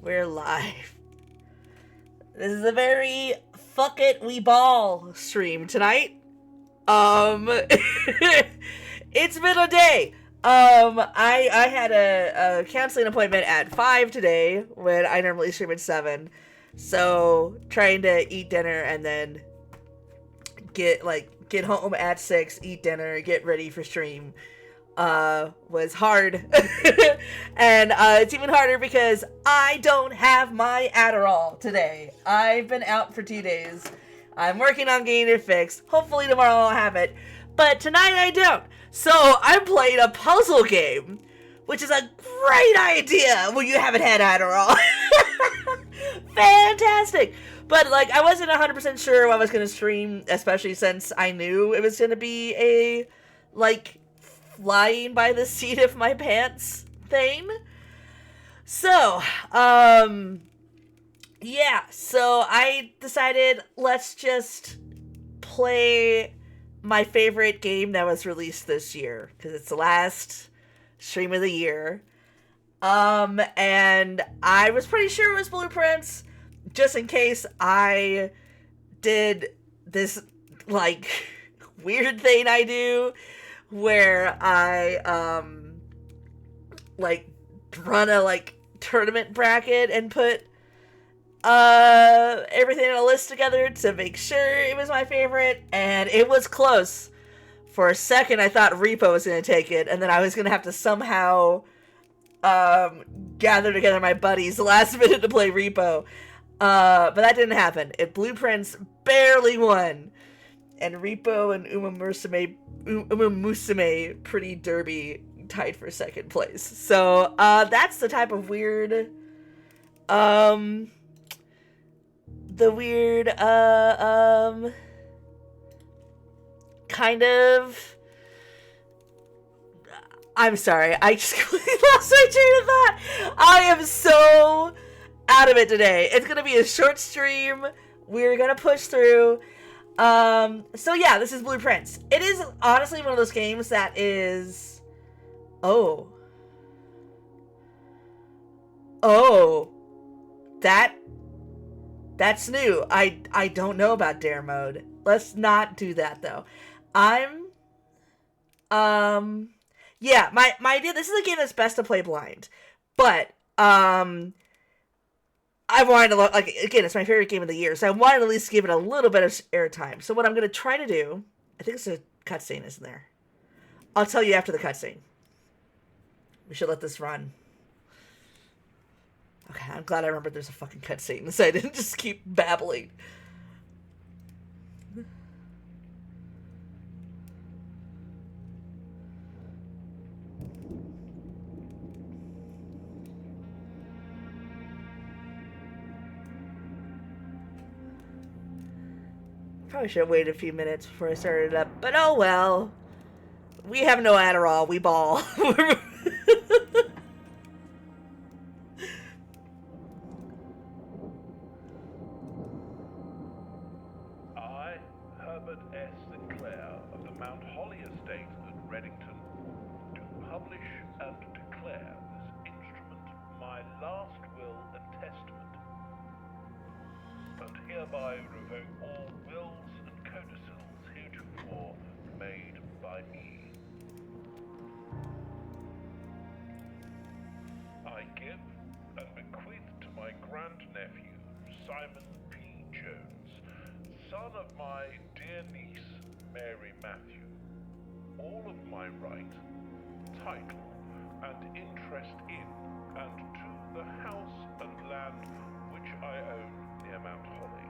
We're live. This is a very fuck it we ball stream tonight. It's been a day. I had a counseling appointment at 5 today when I normally stream at 7. So trying to eat dinner and then get home at 6, eat dinner, get ready for stream was hard. And it's even harder because I don't have my Adderall today. I've been out for 2 days. I'm working on getting it fixed. Hopefully tomorrow I'll have it. But tonight I don't. So I'm playing a puzzle game, which is a great idea when you haven't had Adderall. Fantastic. But I wasn't 100% sure what I was going to stream, especially since I knew it was going to be a flying by the seat of my pants thing. So, yeah, so I decided let's just play my favorite game that was released this year, because it's the last stream of the year. And I was pretty sure it was Blueprints, just in case I did this, weird thing I do, where I, run a, tournament bracket and put, everything in a list together to make sure it was my favorite, and it was close. For a second, I thought Repo was going to take it, and then I was going to have to somehow, gather together my buddies last minute to play Repo. But that didn't happen. Blueprints barely won. And Repo and Uma Musume Pretty Derby tied for second place. So, that's the type of weird, kind of, I'm sorry, I just completely lost my train of thought. I am so out of it today. It's gonna be a short stream. We're gonna push through. So yeah, this is Blueprints. It is honestly one of those games that is... Oh, that's new. I don't know about dare mode. Let's not do that though. Yeah, my idea, this is a game that's best to play blind. But, I wanted to, again, it's my favorite game of the year, so I wanted to at least give it a little bit of airtime. So what I'm going to try to do, I think it's a cutscene, isn't there? I'll tell you after the cutscene. We should let this run. Okay, I'm glad I remembered there's a fucking cutscene, so I didn't just keep babbling. Probably should have waited a few minutes before I started it up, but oh well. We have no Adderall, we ball. I, Herbert S. Sinclair of the Mount Holly Estate at Reddington, do publish and declare this instrument my last will and testament, and hereby revoke all wills and codicils heretofore made by me. I give and bequeath to my grandnephew, Simon P. Jones, son of my dear niece, Mary Matthew, all of my right, title, and interest in and to the house and land which I own near Mount Holly.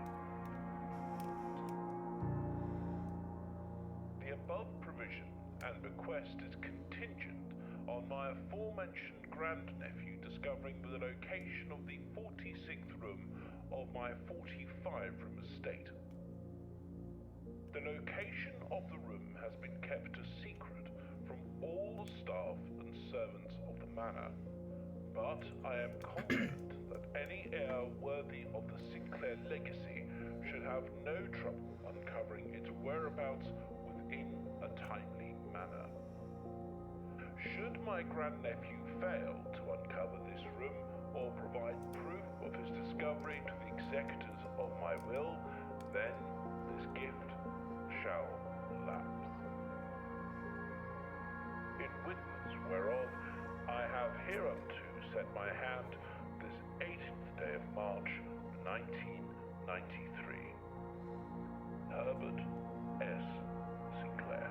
The above provision and bequest is contingent on my aforementioned grandnephew discovering the location of the 46th room of my 45-room estate. The location of the room has been kept a secret from all the staff and servants of the manor, but I am confident that any heir worthy of the Sinclair legacy should have no trouble uncovering its whereabouts within a timely manner. Should my grandnephew fail to uncover this room or provide proof executors of my will, then this gift shall lapse. In witness whereof I have hereunto set my hand this 18th day of March, 1993. Herbert S. Sinclair.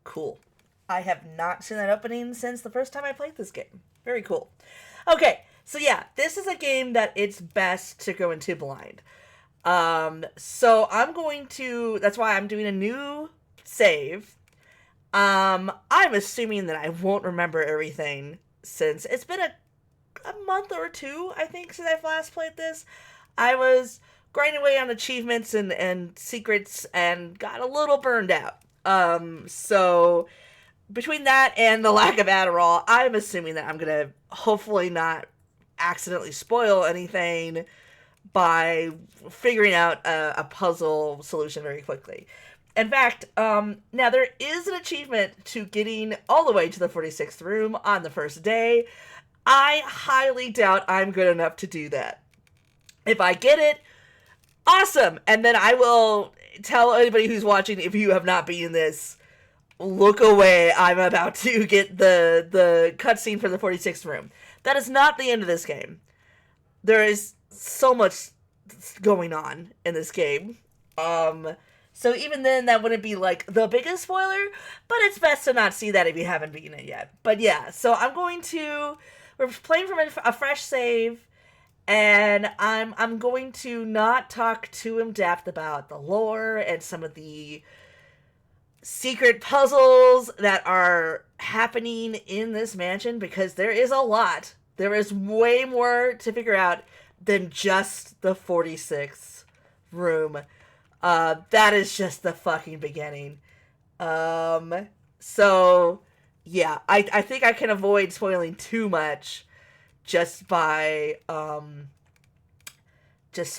Cool. I have not seen that opening since the first time I played this game. Very cool. Okay, so yeah, this is a game that it's best to go into blind. So I'm going to, that's why I'm doing a new save. I'm assuming that I won't remember everything since it's been a month or two, I think, since I've last played this. I was grinding away on achievements and secrets and got a little burned out. So between that and the lack of Adderall, I'm assuming that I'm gonna hopefully not accidentally spoil anything by figuring out a puzzle solution very quickly. In fact, now there is an achievement to getting all the way to the 46th room on the first day. I highly doubt I'm good enough to do that. If I get it, awesome! And then I will tell anybody who's watching, if you have not beaten this, look away. I'm about to get the cutscene for the 46th room. That is not the end of this game. There is so much going on in this game. So even then, that wouldn't be like the biggest spoiler, but it's best to not see that if you haven't beaten it yet. But yeah, so we're playing from a fresh save. And I'm going to not talk too in depth about the lore and some of the secret puzzles that are happening in this mansion, because there is a lot. There is way more to figure out than just the 46th room. That is just the fucking beginning. So yeah, I think I can avoid spoiling too much just by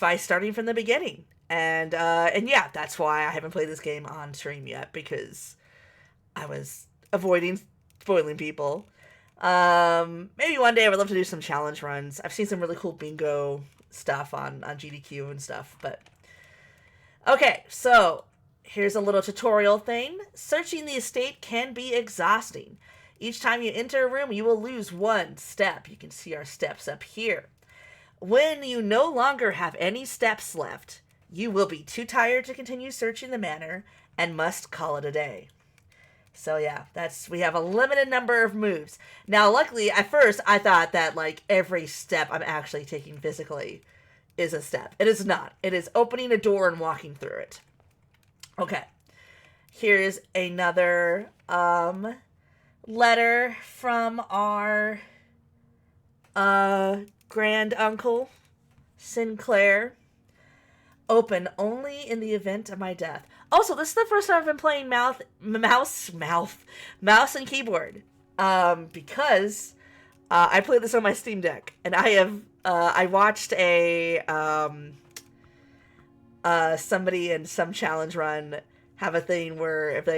starting from the beginning. And yeah, that's why I haven't played this game on stream yet, because I was avoiding spoiling people. Maybe one day I would love to do some challenge runs. I've seen some really cool bingo stuff on GDQ and stuff, but okay, so here's a little tutorial thing. Searching the estate can be exhausting. Each time you enter a room, you will lose one step. You can see our steps up here. When you no longer have any steps left, you will be too tired to continue searching the manor and must call it a day. So yeah, we have a limited number of moves. Now, luckily, at first, I thought that like every step I'm actually taking physically is a step. It is not. It is opening a door and walking through it. Okay. Here's another letter from our grand uncle Sinclair. Open only in the event of my death. Also, this is the first time I've been playing mouse and keyboard, because I played this on my Steam Deck, and I watched somebody in some challenge run have a thing where if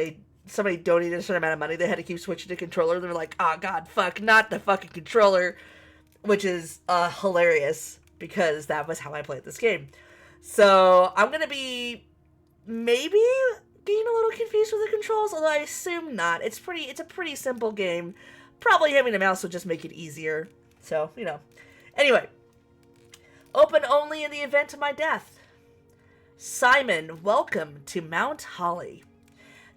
somebody donated a certain amount of money, they had to keep switching to controller. They're like, oh god, fuck, not the fucking controller, which is hilarious, because that was how I played this game. So I'm gonna be maybe being a little confused with the controls, although I assume not. It's a pretty simple game. Probably having a mouse would just make it easier. So, you know. Anyway. Open only in the event of my death. Simon, welcome to Mount Holly.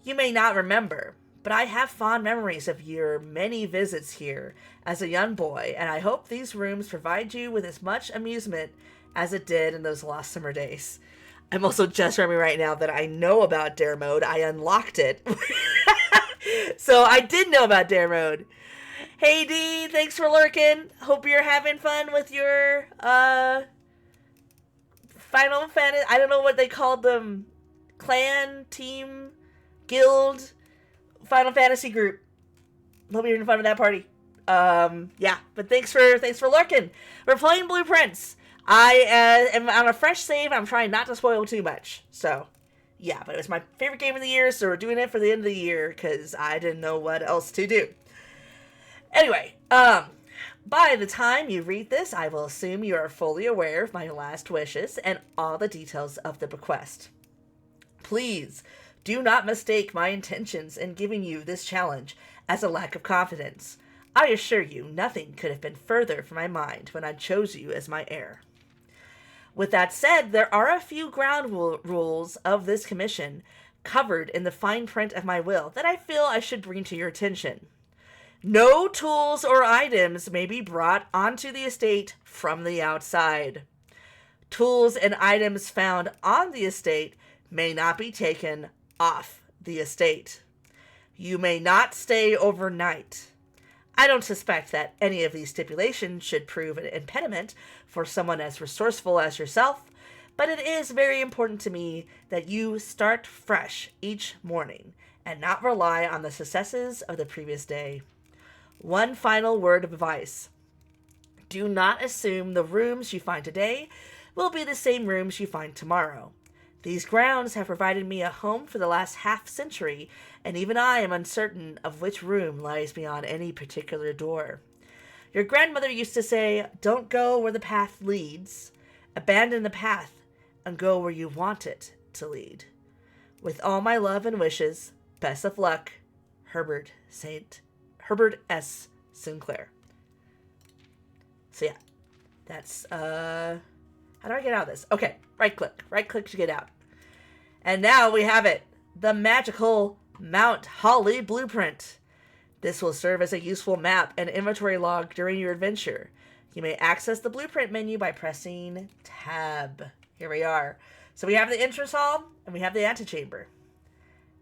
You may not remember, but I have fond memories of your many visits here as a young boy, and I hope these rooms provide you with as much amusement as it did in those lost summer days. I'm also just remembering right now that I know about Dare Mode. I unlocked it. So I did know about Dare Mode. Hey D, thanks for lurking. Hope you're having fun with your Final Fantasy, I don't know what they called them, clan, team, guild, Final Fantasy group. Hope you're having fun with that party. Yeah, but thanks for lurking. We're playing Blueprints. I am on a fresh save. I'm trying not to spoil too much. So, yeah, but it was my favorite game of the year, so we're doing it for the end of the year because I didn't know what else to do. Anyway, by the time you read this, I will assume you are fully aware of my last wishes and all the details of the bequest. Please, do not mistake my intentions in giving you this challenge as a lack of confidence. I assure you, nothing could have been further from my mind when I chose you as my heir. With that said, there are a few ground rules of this commission covered in the fine print of my will that I feel I should bring to your attention. No tools or items may be brought onto the estate from the outside. Tools and items found on the estate may not be taken off the estate. You may not stay overnight. I don't suspect that any of these stipulations should prove an impediment for someone as resourceful as yourself, but it is very important to me that you start fresh each morning and not rely on the successes of the previous day. One final word of advice. Do not assume the rooms you find today will be the same rooms you find tomorrow. These grounds have provided me a home for the last half-century, and even I am uncertain of which room lies beyond any particular door. Your grandmother used to say, don't go where the path leads. Abandon the path and go where you want it to lead. With all my love and wishes, best of luck, Herbert S. Sinclair. So yeah, that's, how do I get out of this? Okay, right click to get out. And now we have it, the magical Mount Holly Blueprint. This will serve as a useful map and inventory log during your adventure. You may access the blueprint menu by pressing Tab. Here we are. So we have the entrance hall and we have the antechamber.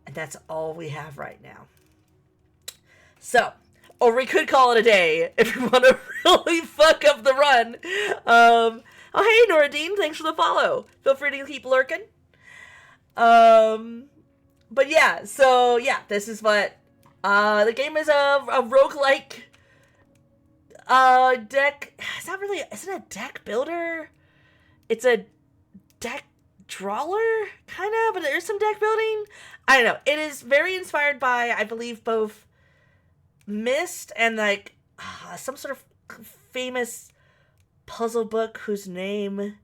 And that's all we have right now. So, or we could call it a day if we want to really fuck up the run. Oh, hey, Noradine, thanks for the follow. Feel free to keep lurking. But yeah, so yeah, this is what, the game is a roguelike, deck, it's not really, is it a deck builder? It's a deck drawer, kind of, but there's some deck building. I don't know, it is very inspired by, I believe, both Myst and, like, some sort of famous puzzle book whose name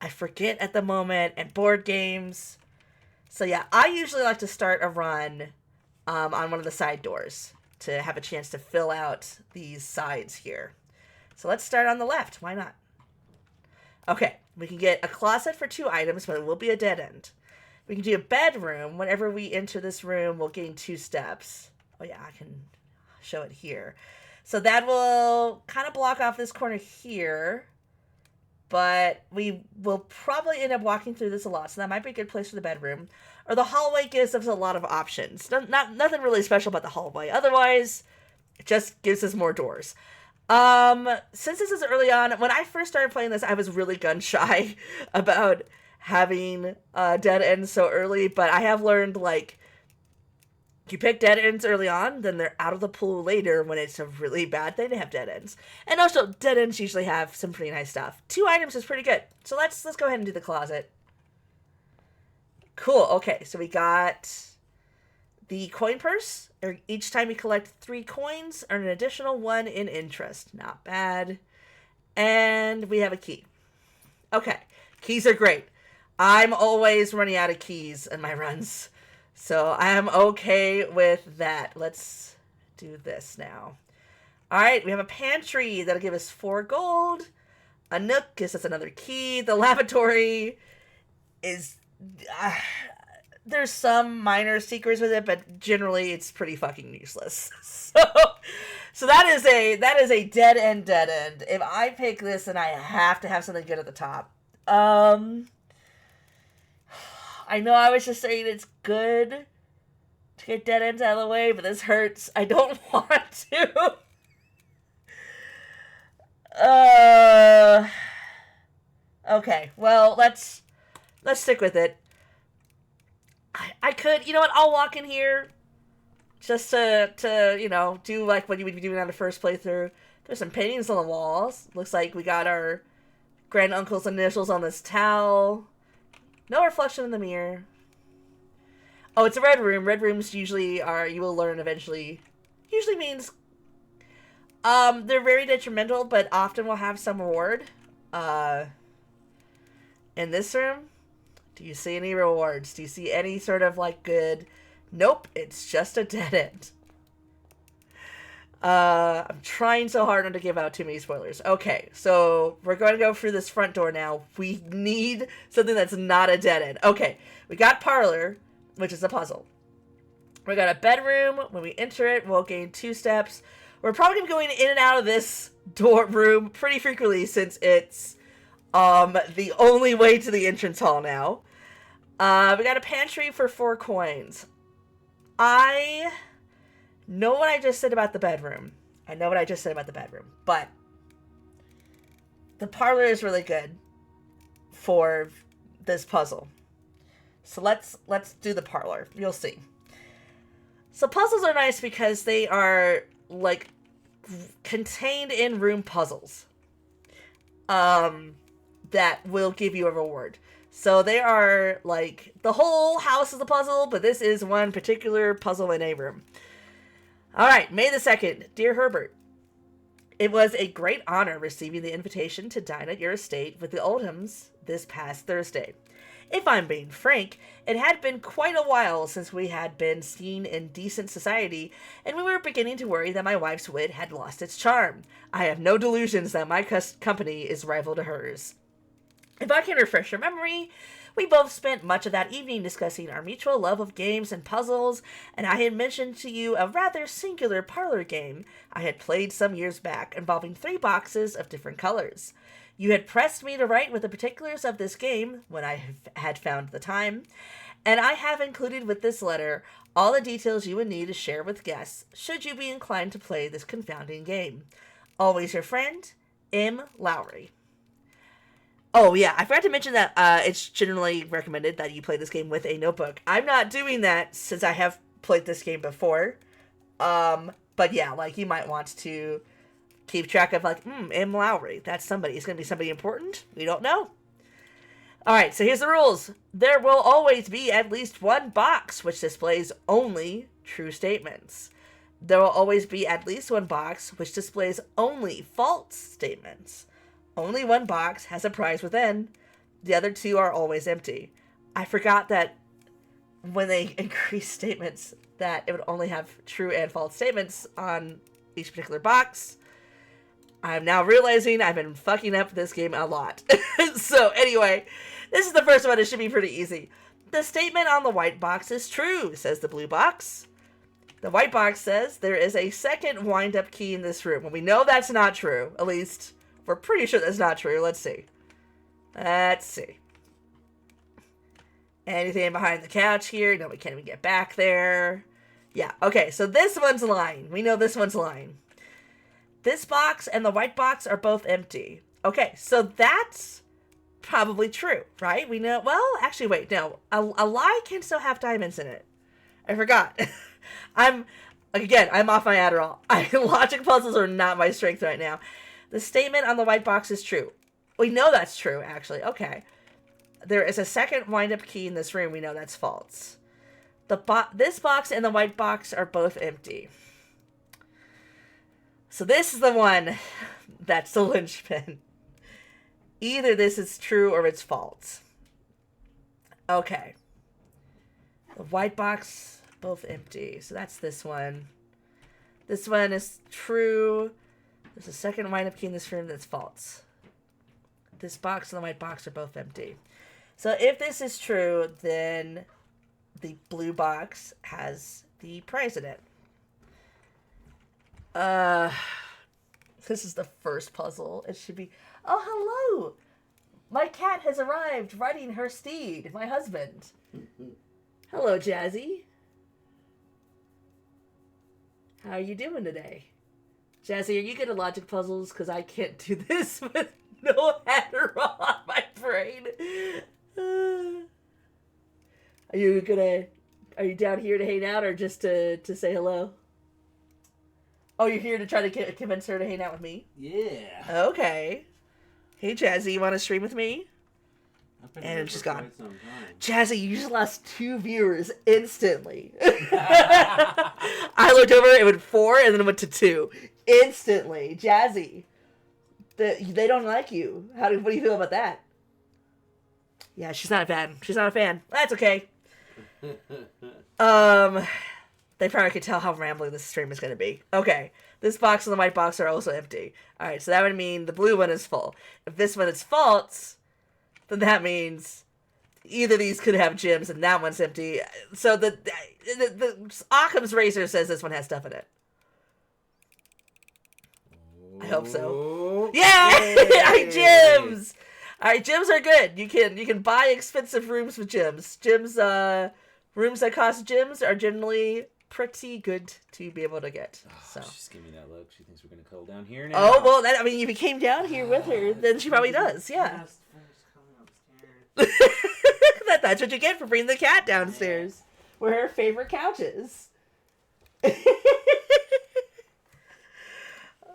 I forget at the moment, and board games. So yeah, I usually like to start a run on one of the side doors to have a chance to fill out these sides here. So let's start on the left. Why not? Okay, we can get a closet for 2 items, but it will be a dead end. We can do a bedroom. Whenever we enter this room, we'll gain 2 steps. Oh yeah, I can show it here. So that will kind of block off this corner here. But we will probably end up walking through this a lot, so that might be a good place for the bedroom. Or the hallway gives us a lot of options. Nothing really special about the hallway. Otherwise, it just gives us more doors. Since this is early on, when I first started playing this, I was really gun-shy about having dead ends so early. But I have learned, like, you pick dead ends early on, then they're out of the pool later when it's a really bad thing to have dead ends. And also, dead ends usually have some pretty nice stuff. 2 items is pretty good. So let's go ahead and do the closet. Cool, okay, so we got the coin purse. Each time you collect 3 coins, earn an additional 1 in interest. Not bad. And we have a key. Okay, keys are great. I'm always running out of keys in my runs. So I am okay with that. Let's do this now. All right, we have a pantry. That'll give us 4 gold. A nook gives us another key. The lavatory is... there's some minor secrets with it, but generally it's pretty fucking useless. So that is a dead end. If I pick this, then I have to have something good at the top. I know I was just saying it's good to get dead ends out of the way, but this hurts. I don't want to. Okay, well, let's stick with it. I could, you know what, I'll walk in here just to do like what you would be doing on the first playthrough. There's some paintings on the walls. Looks like we got our granduncle's initials on this towel. No reflection in the mirror. Oh, it's a red room. Red rooms usually are, you will learn eventually, usually means they're very detrimental, but often will have some reward. In this room, do you see any rewards? Do you see any sort of like good? Nope, it's just a dead end. I'm trying so hard not to give out too many spoilers. Okay, so we're going to go through this front door now. We need something that's not a dead end. Okay, we got parlor, which is a puzzle. We got a bedroom. When we enter it, we'll gain 2 steps. We're probably going to be going in and out of this door room pretty frequently since it's the only way to the entrance hall now. We got a pantry for 4 coins. I know what I just said about the bedroom. But the parlor is really good for this puzzle. So let's do the parlor. You'll see. So puzzles are nice because they are like contained in room puzzles. That will give you a reward. So they are like the whole house is a puzzle, but this is one particular puzzle in a room. All right, May the 2nd. Dear Herbert, it was a great honor receiving the invitation to dine at your estate with the Oldhams this past Thursday. If I'm being frank, it had been quite a while since we had been seen in decent society, and we were beginning to worry that my wife's wit had lost its charm. I have no delusions that my company is rival to hers. If I can refresh your memory, we both spent much of that evening discussing our mutual love of games and puzzles, and I had mentioned to you a rather singular parlor game I had played some years back, involving 3 boxes of different colors. You had pressed me to write with the particulars of this game when I had found the time, and I have included with this letter all the details you would need to share with guests, should you be inclined to play this confounding game. Always your friend, M. Lowry. Oh, yeah, I forgot to mention that it's generally recommended that you play this game with a notebook. I'm not doing that since I have played this game before. But yeah, like, you might want to keep track of, like, M. Lowry. That's somebody. It's going to be somebody important. We don't know. Alright, so here's the rules. There will always be at least one box which displays only true statements. There will always be at least one box which displays only false statements. Only one box has a prize within. The other 2 are always empty. I forgot that when they increase statements that it would only have true and false statements on each particular box. I'm now realizing I've been fucking up this game a lot. So anyway, this is the first one. It should be pretty easy. The statement on the white box is true, says the blue box. The white box says there is a second wind-up key in this room. Well, we know that's not true. At least we're pretty sure that's not true. Let's see. Anything behind the couch here? No, we can't even get back there. Yeah, okay, so this one's lying. We know this one's lying. This box and the white box are both empty. Okay, so that's probably true, right? We know, well, actually, wait, no. A lie can still have diamonds in it. I forgot. I'm off my Adderall. Logic puzzles are not my strength right now. The statement on the white box is true. We know that's true, actually. Okay. There is a second wind-up key in this room. We know that's false. This box and the white box are both empty. So this is the one that's the linchpin. Either this is true or it's false. Okay. The white box, both empty. So that's this one. This one is true. There's a second wind-up key in this room that's false. This box and the white box are both empty. So if this is true, then the blue box has the prize in it. This is the first puzzle. It should be... Oh, hello! My cat has arrived, riding her steed, my husband. Hello, Jazzy. How are you doing today? Jazzy, are you good at logic puzzles? Because I can't do this with no Adderall on my Are you down here to hang out or just to say hello? Oh, you're here to try to convince her to hang out with me? Yeah. Okay. Hey, Jazzy, you want to stream with me? And she's gone. Jazzy, you just lost 2 viewers instantly. I looked over, it went 4, and then it went to 2. Instantly. Jazzy. They don't like you. What do you feel about that? Yeah, she's not a fan. She's not a fan. That's okay. They probably could tell how rambling this stream is going to be. Okay. This box and the white box are also empty. Alright, so that would mean the blue one is full. If this one is false, then that means either of these could have gems and that one's empty. So the Occam's razor says this one has stuff in it. I hope so. Yeah! Alright, gems! Alright, gems are good. You can buy expensive rooms with gems. Rooms that cost gems are generally pretty good to be able to get. So. She's giving me that look. She thinks we're going to cuddle down here now. Oh, well, if you came down here with her, then she probably does, yeah. That's what you get for bringing the cat downstairs, where her favorite couch is.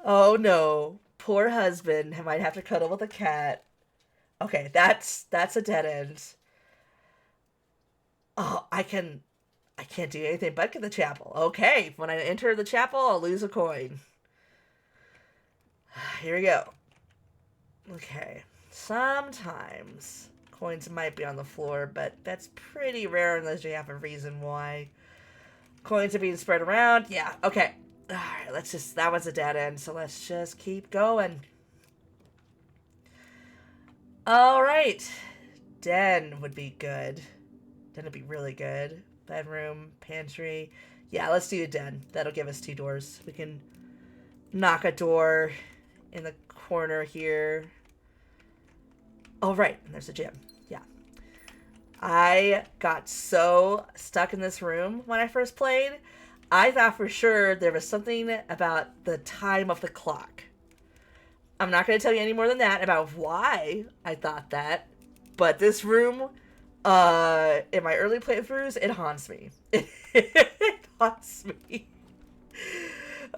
Oh, no. Poor husband might have to cuddle with a cat. Okay, that's a dead end. Oh, I can't do anything but get the chapel. Okay, when I enter the chapel, I'll lose a coin. Here we go. Okay, sometimes coins might be on the floor, but that's pretty rare unless you have a reason why. Coins are being spread around. Yeah, okay. Alright, that was a dead end, so let's just keep going. Alright. Den would be good. Den would be really good. Bedroom, pantry. Yeah, let's do a den. That'll give us 2 doors. We can knock a door in the corner here. Oh, right. And there's a gym. Yeah. I got so stuck in this room when I first played. I thought for sure there was something about the time of the clock. I'm not going to tell you any more than that about why I thought that. But this room, in my early playthroughs, it haunts me. It haunts me.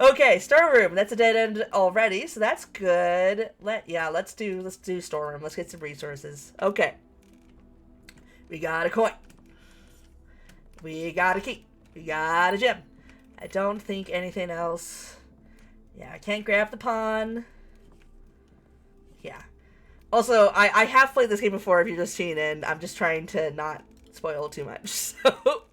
Okay, storeroom. That's a dead end already, so that's good. Let's do storeroom. Let's get some resources. Okay. We got a coin. We got a key. We got a gem. I don't think anything else. Yeah, I can't grab the pawn. Yeah. Also, I have played this game before if you're just tuning in. I'm just trying to not spoil too much. So,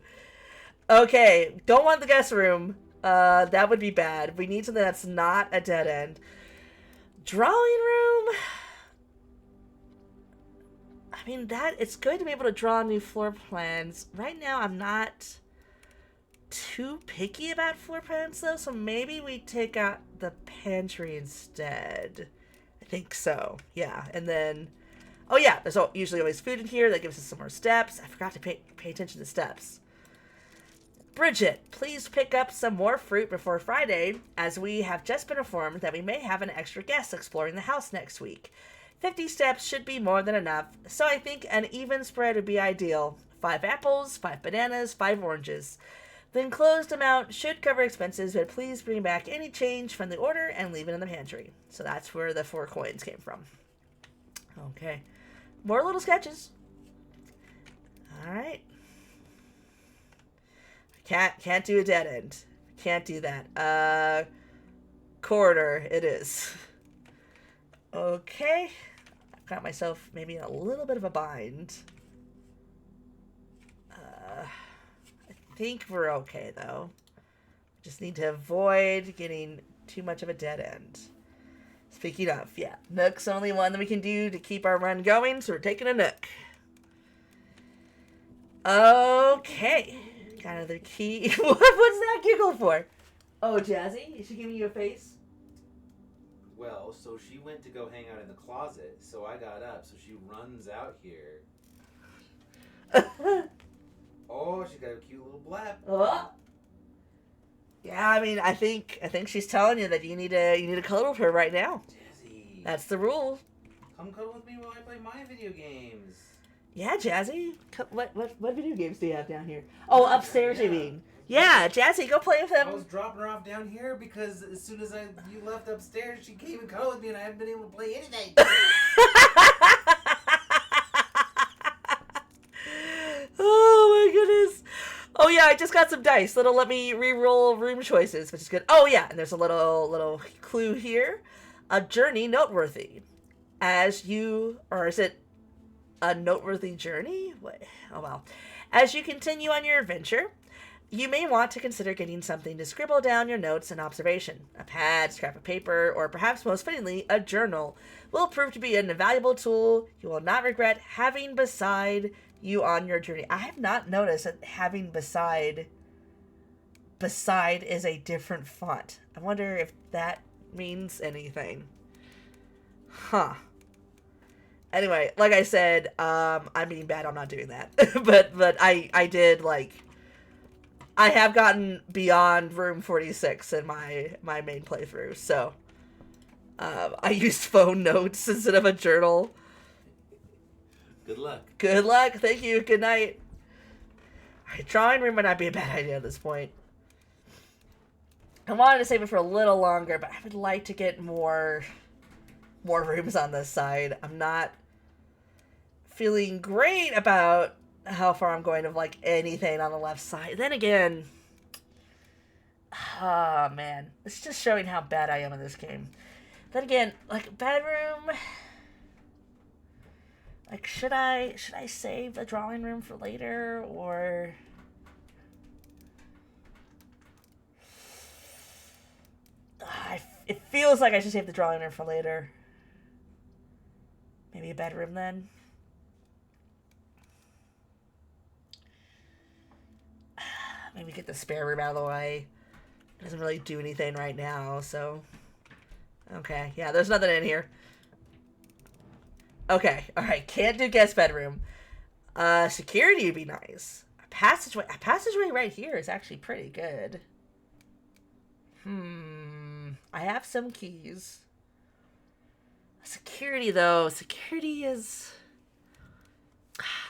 okay. Don't want the guest room. That would be bad. We need something that's not a dead end. Drawing room? I mean, it's good to be able to draw new floor plans. Right now, I'm not too picky about floor plans, though, so maybe we take out the pantry instead. I think so. Yeah, and then... Oh, yeah, there's usually always food in here. That gives us some more steps. I forgot to pay attention to steps. Bridget, please pick up some more fruit before Friday, as we have just been informed that we may have an extra guest exploring the house next week. 50 steps should be more than enough, so I think an even spread would be ideal. 5 apples, 5 bananas, 5 oranges. The enclosed amount should cover expenses, but please bring back any change from the order and leave it in the pantry. So that's where the 4 coins came from. Okay. More little sketches. Alright. Can't do a dead end. Can't do that. Corridor, it is. Okay. I've got myself maybe in a little bit of a bind. I think we're okay, though. Just need to avoid getting too much of a dead end. Speaking of, yeah, Nook's the only one that we can do to keep our run going, so we're taking a Nook. Okay. Got another key. What's that giggle for? Oh, Jazzy? Is she giving you a face? Well, so she went to go hang out in the closet, so I got up, so she runs out here. Oh, she got a cute little blab. Oh. Yeah, I mean, I think she's telling you that you need to cuddle with her right now. Jazzy. That's the rule. Come cuddle with me while I play my video games. Yeah, Jazzy. What video games do you have down here? Oh, upstairs, you mean? Yeah, Jazzy, go play with them. I was dropping her off down here because as soon as you left upstairs, she came and cuddled with me, and I haven't been able to play anything. Oh my goodness. Oh yeah, I just got some dice that'll let me re-roll room choices, which is good. Oh yeah, and there's a little clue here. A journey noteworthy. As you, or is it a noteworthy journey? What? Oh well. As you continue on your adventure, you may want to consider getting something to scribble down your notes and observation. A pad, scrap of paper, or perhaps most fittingly, a journal will prove to be an invaluable tool you will not regret having beside you on your journey. I have not noticed that having beside is a different font. I wonder if that means anything. Huh. Anyway, like I said, I'm being bad. I'm not doing that. but I did, like, I have gotten beyond room 46 in my main playthrough, so I used phone notes instead of a journal. Good luck. Good luck. Thank you. Good night. Alright, drawing room might not be a bad idea at this point. I wanted to save it for a little longer, but I would like to get more rooms on this side. I'm not feeling great about how far I'm going of, like, anything on the left side. Then again, oh man, it's just showing how bad I am in this game. Then again, like, bedroom, like, should I save the drawing room for later, or it feels like I should save the drawing room for later. Maybe a bedroom then. Maybe get the spare room out of the way. It doesn't really do anything right now, so. Okay, yeah, there's nothing in here. Okay, alright, can't do guest bedroom. Security would be nice. A passageway right here is actually pretty good. I have some keys. Security, though. Security is...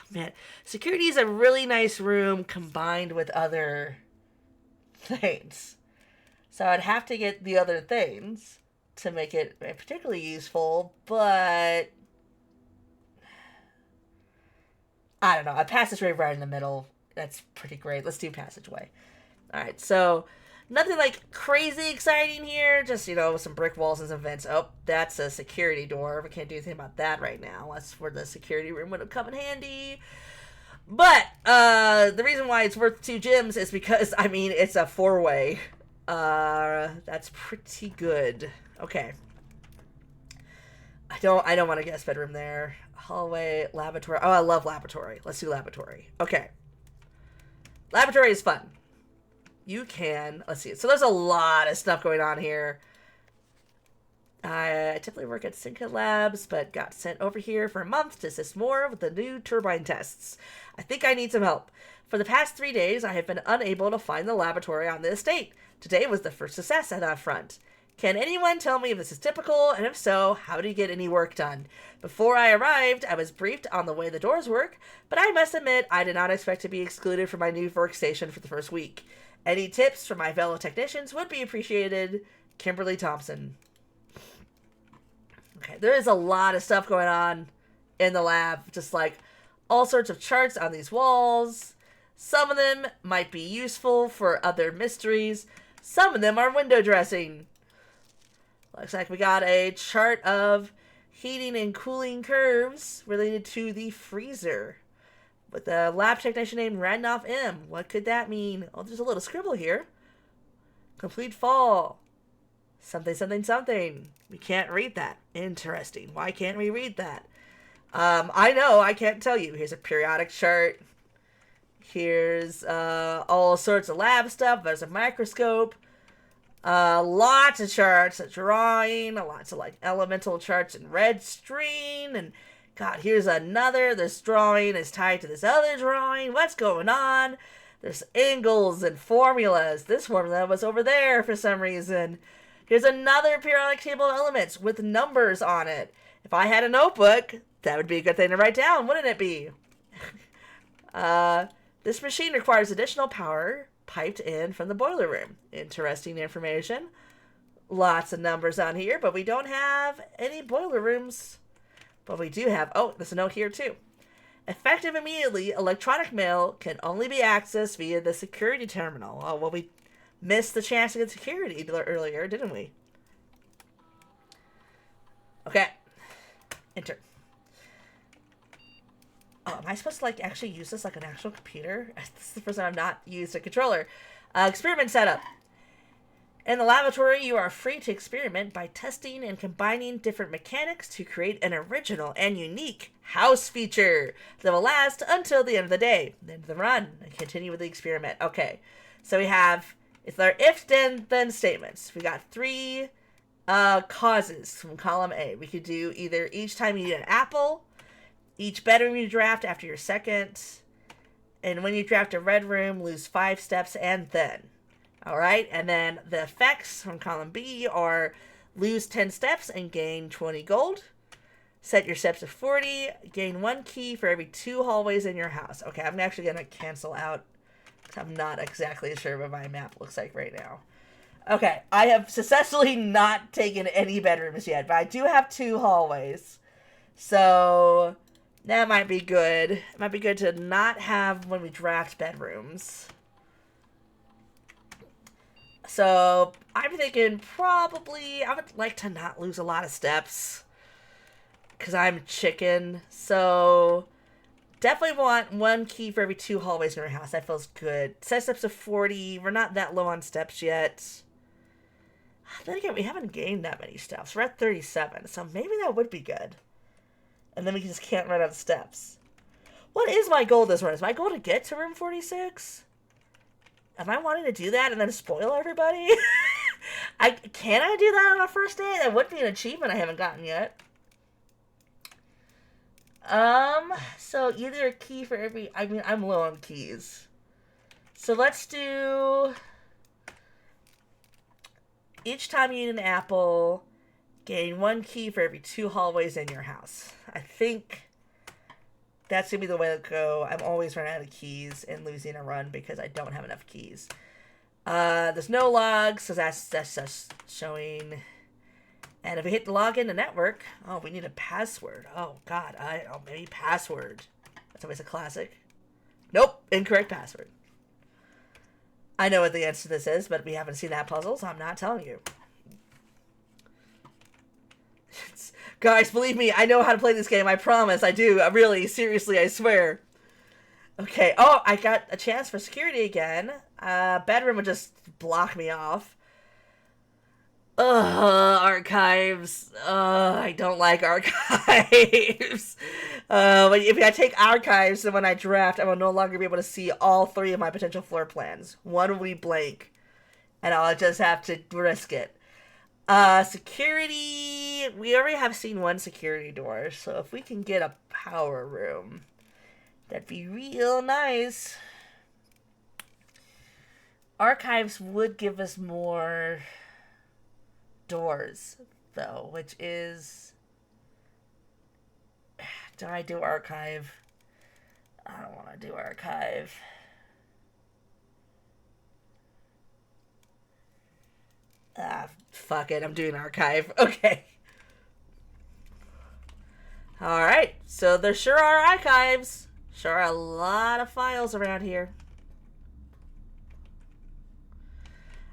Man, security is a really nice room combined with other things. So I'd have to get the other things to make it particularly useful, but I don't know. A passageway right in the middle. That's pretty great. Let's do passageway. Alright, so nothing like crazy exciting here. Just, some brick walls and some vents. Oh, that's a security door. We can't do anything about that right now. That's where the security room would have come in handy. But the reason why it's worth 2 gems is because, it's a 4-way. That's pretty good. Okay. I don't want to guess bedroom there. Hallway, laboratory. Oh, I love laboratory. Let's do laboratory. Okay. Laboratory is fun. You can, let's see. So there's a lot of stuff going on here. I typically work at Synca Labs, but got sent over here for a month to assist more with the new turbine tests. I think I need some help. For the past 3 days, I have been unable to find the laboratory on the estate. Today was the first success on that front. Can anyone tell me if this is typical, and if so, how do you get any work done? Before I arrived, I was briefed on the way the doors work, but I must admit I did not expect to be excluded from my new workstation for the first week. Any tips from my fellow technicians would be appreciated. Kimberly Thompson. Okay, there is a lot of stuff going on in the lab. Just like all sorts of charts on these walls. Some of them might be useful for other mysteries. Some of them are window dressing. Looks like we got a chart of heating and cooling curves related to the freezer. With a lab technician named Randolph M. What could that mean? Oh, there's a little scribble here. Complete fall. Something, something, something. We can't read that. Interesting. Why can't we read that? I know. I can't tell you. Here's a periodic chart. Here's all sorts of lab stuff. There's a microscope. Lots of charts, a drawing, lots of elemental charts in red string, and God, here's another. This drawing is tied to this other drawing. What's going on? There's angles and formulas. This formula was over there for some reason. Here's another periodic table of elements with numbers on it. If I had a notebook, that would be a good thing to write down, wouldn't it be? This machine requires additional power piped in from the boiler room. Interesting information. Lots of numbers on here, but we don't have any boiler rooms. But we do have, oh, there's a note here too. Effective immediately, electronic mail can only be accessed via the security terminal. Oh, well, we missed the chance to get security earlier, didn't we? Okay. Enter. Oh, am I supposed to, like, actually use this like an actual computer? This is the first time I've not used a controller. Experiment setup. In the laboratory, you are free to experiment by testing and combining different mechanics to create an original and unique house feature that will last until the end of the day. Then the run and continue with the experiment. Okay, so we have, it's our if-then statements. We got 3 causes from column A. We could do either each time you eat an apple, each bedroom you draft after your second, and when you draft a red room, lose 5 steps, and then. Alright, and then the effects from column B are lose 10 steps and gain 20 gold. Set your steps to 40, gain 1 key for every 2 hallways in your house. Okay, I'm actually going to cancel out, because I'm not exactly sure what my map looks like right now. Okay, I have successfully not taken any bedrooms yet, but I do have 2 hallways. So that might be good. It might be good to not have when we draft bedrooms. So I'm thinking probably I would like to not lose a lot of steps because I'm chicken. So definitely want 1 key for every 2 hallways in our house. That feels good. Set steps to 40. We're not that low on steps yet. Then again, we haven't gained that many steps. We're at 37, so maybe that would be good. And then we just can't run out of steps. What is my goal this run? Is my goal to get to room 46? Am I wanting to do that and then spoil everybody? Can I do that on a first day? That would be an achievement I haven't gotten yet. So either a key for every... I mean, I'm low on keys. So let's do... Each time you eat an apple, gain 1 key for every 2 hallways in your house. I think that's going to be the way to go. I'm always running out of keys and losing a run because I don't have enough keys. There's no logs, so that's just showing. And if we hit the login to network, oh, we need a password. Oh, God. Maybe password. That's always a classic. Nope. Incorrect password. I know what the answer to this is, but we haven't seen that puzzle, so I'm not telling you. Guys, believe me, I know how to play this game. I promise. I do. Really, seriously, I swear. Okay. Oh, I got a chance for security again. Bedroom would just block me off. Archives. I don't like archives. But if I take archives, then when I draft, I will no longer be able to see all 3 of my potential floor plans. 1 will be blank, and I'll just have to risk it. Security. We already have seen 1 security door, so if we can get a power room, that'd be real nice. Archives would give us more doors, though, which is... Do I do archive? I don't want to do archive. Fuck it, I'm doing archive. Okay. Alright, so there sure are archives. Sure are a lot of files around here.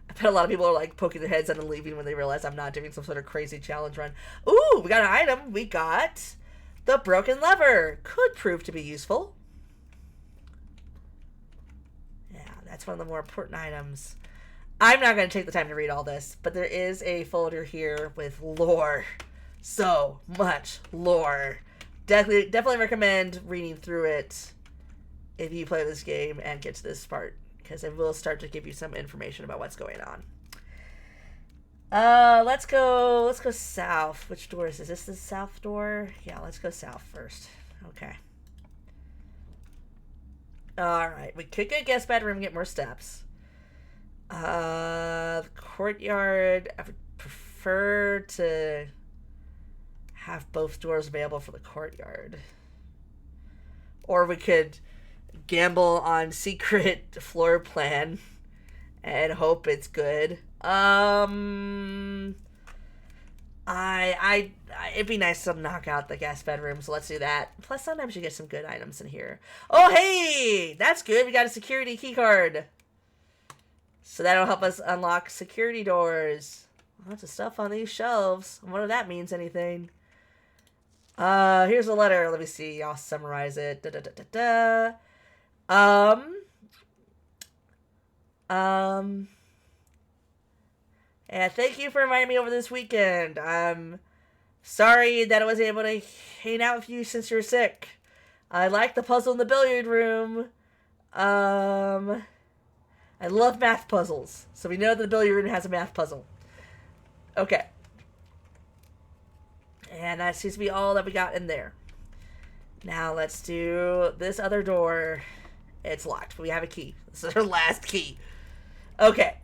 I bet a lot of people are like poking their heads in and leaving when they realize I'm not doing some sort of crazy challenge run. Ooh, we got an item. We got the broken lever. Could prove to be useful. Yeah, that's one of the more important items. I'm not going to take the time to read all this, but there is a folder here with lore. So much lore. Definitely recommend reading through it if you play this game and get to this part, because it will start to give you some information about what's going on. Let's go south. Which door is this? Is this the south door? Yeah, let's go south first. Okay. Alright, we could get guest bedroom and get more steps. Courtyard, I would prefer to have both doors available for the courtyard. Or we could gamble on secret floor plan and hope it's good. It'd be nice to knock out the guest bedroom, so let's do that. Plus, sometimes you get some good items in here. Oh, hey! That's good. We got a security key card. So that'll help us unlock security doors. Lots of stuff on these shelves. I wonder if that means anything. Here's a letter. Let me see. I'll summarize it. Da, da, da, da, da. And thank you for inviting me over this weekend. I'm sorry that I wasn't able to hang out with you since you were sick. I like the puzzle in the billiard room. I love math puzzles. So we know that the billiard room has a math puzzle. Okay. And that seems to be all that we got in there. Now let's do this other door. It's locked, but we have a key. This is our last key. Okay.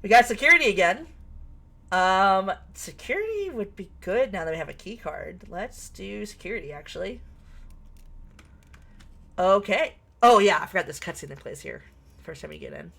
We got security again. Security would be good now that we have a key card. Let's do security, actually. Okay. Oh, yeah, I forgot this cutscene in place here. First time we get in.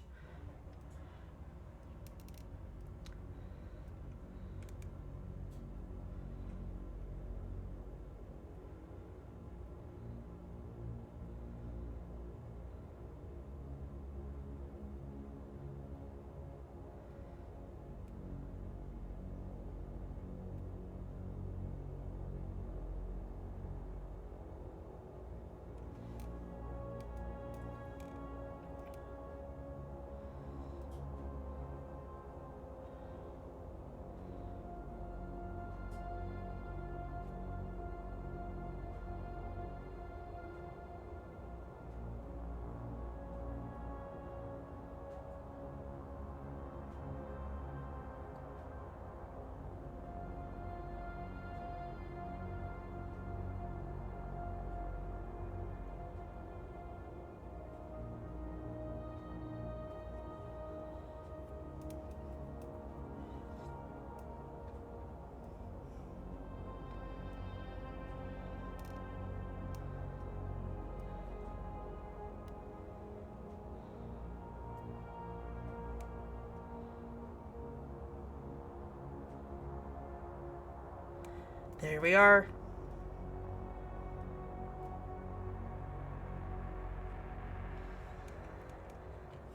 There we are.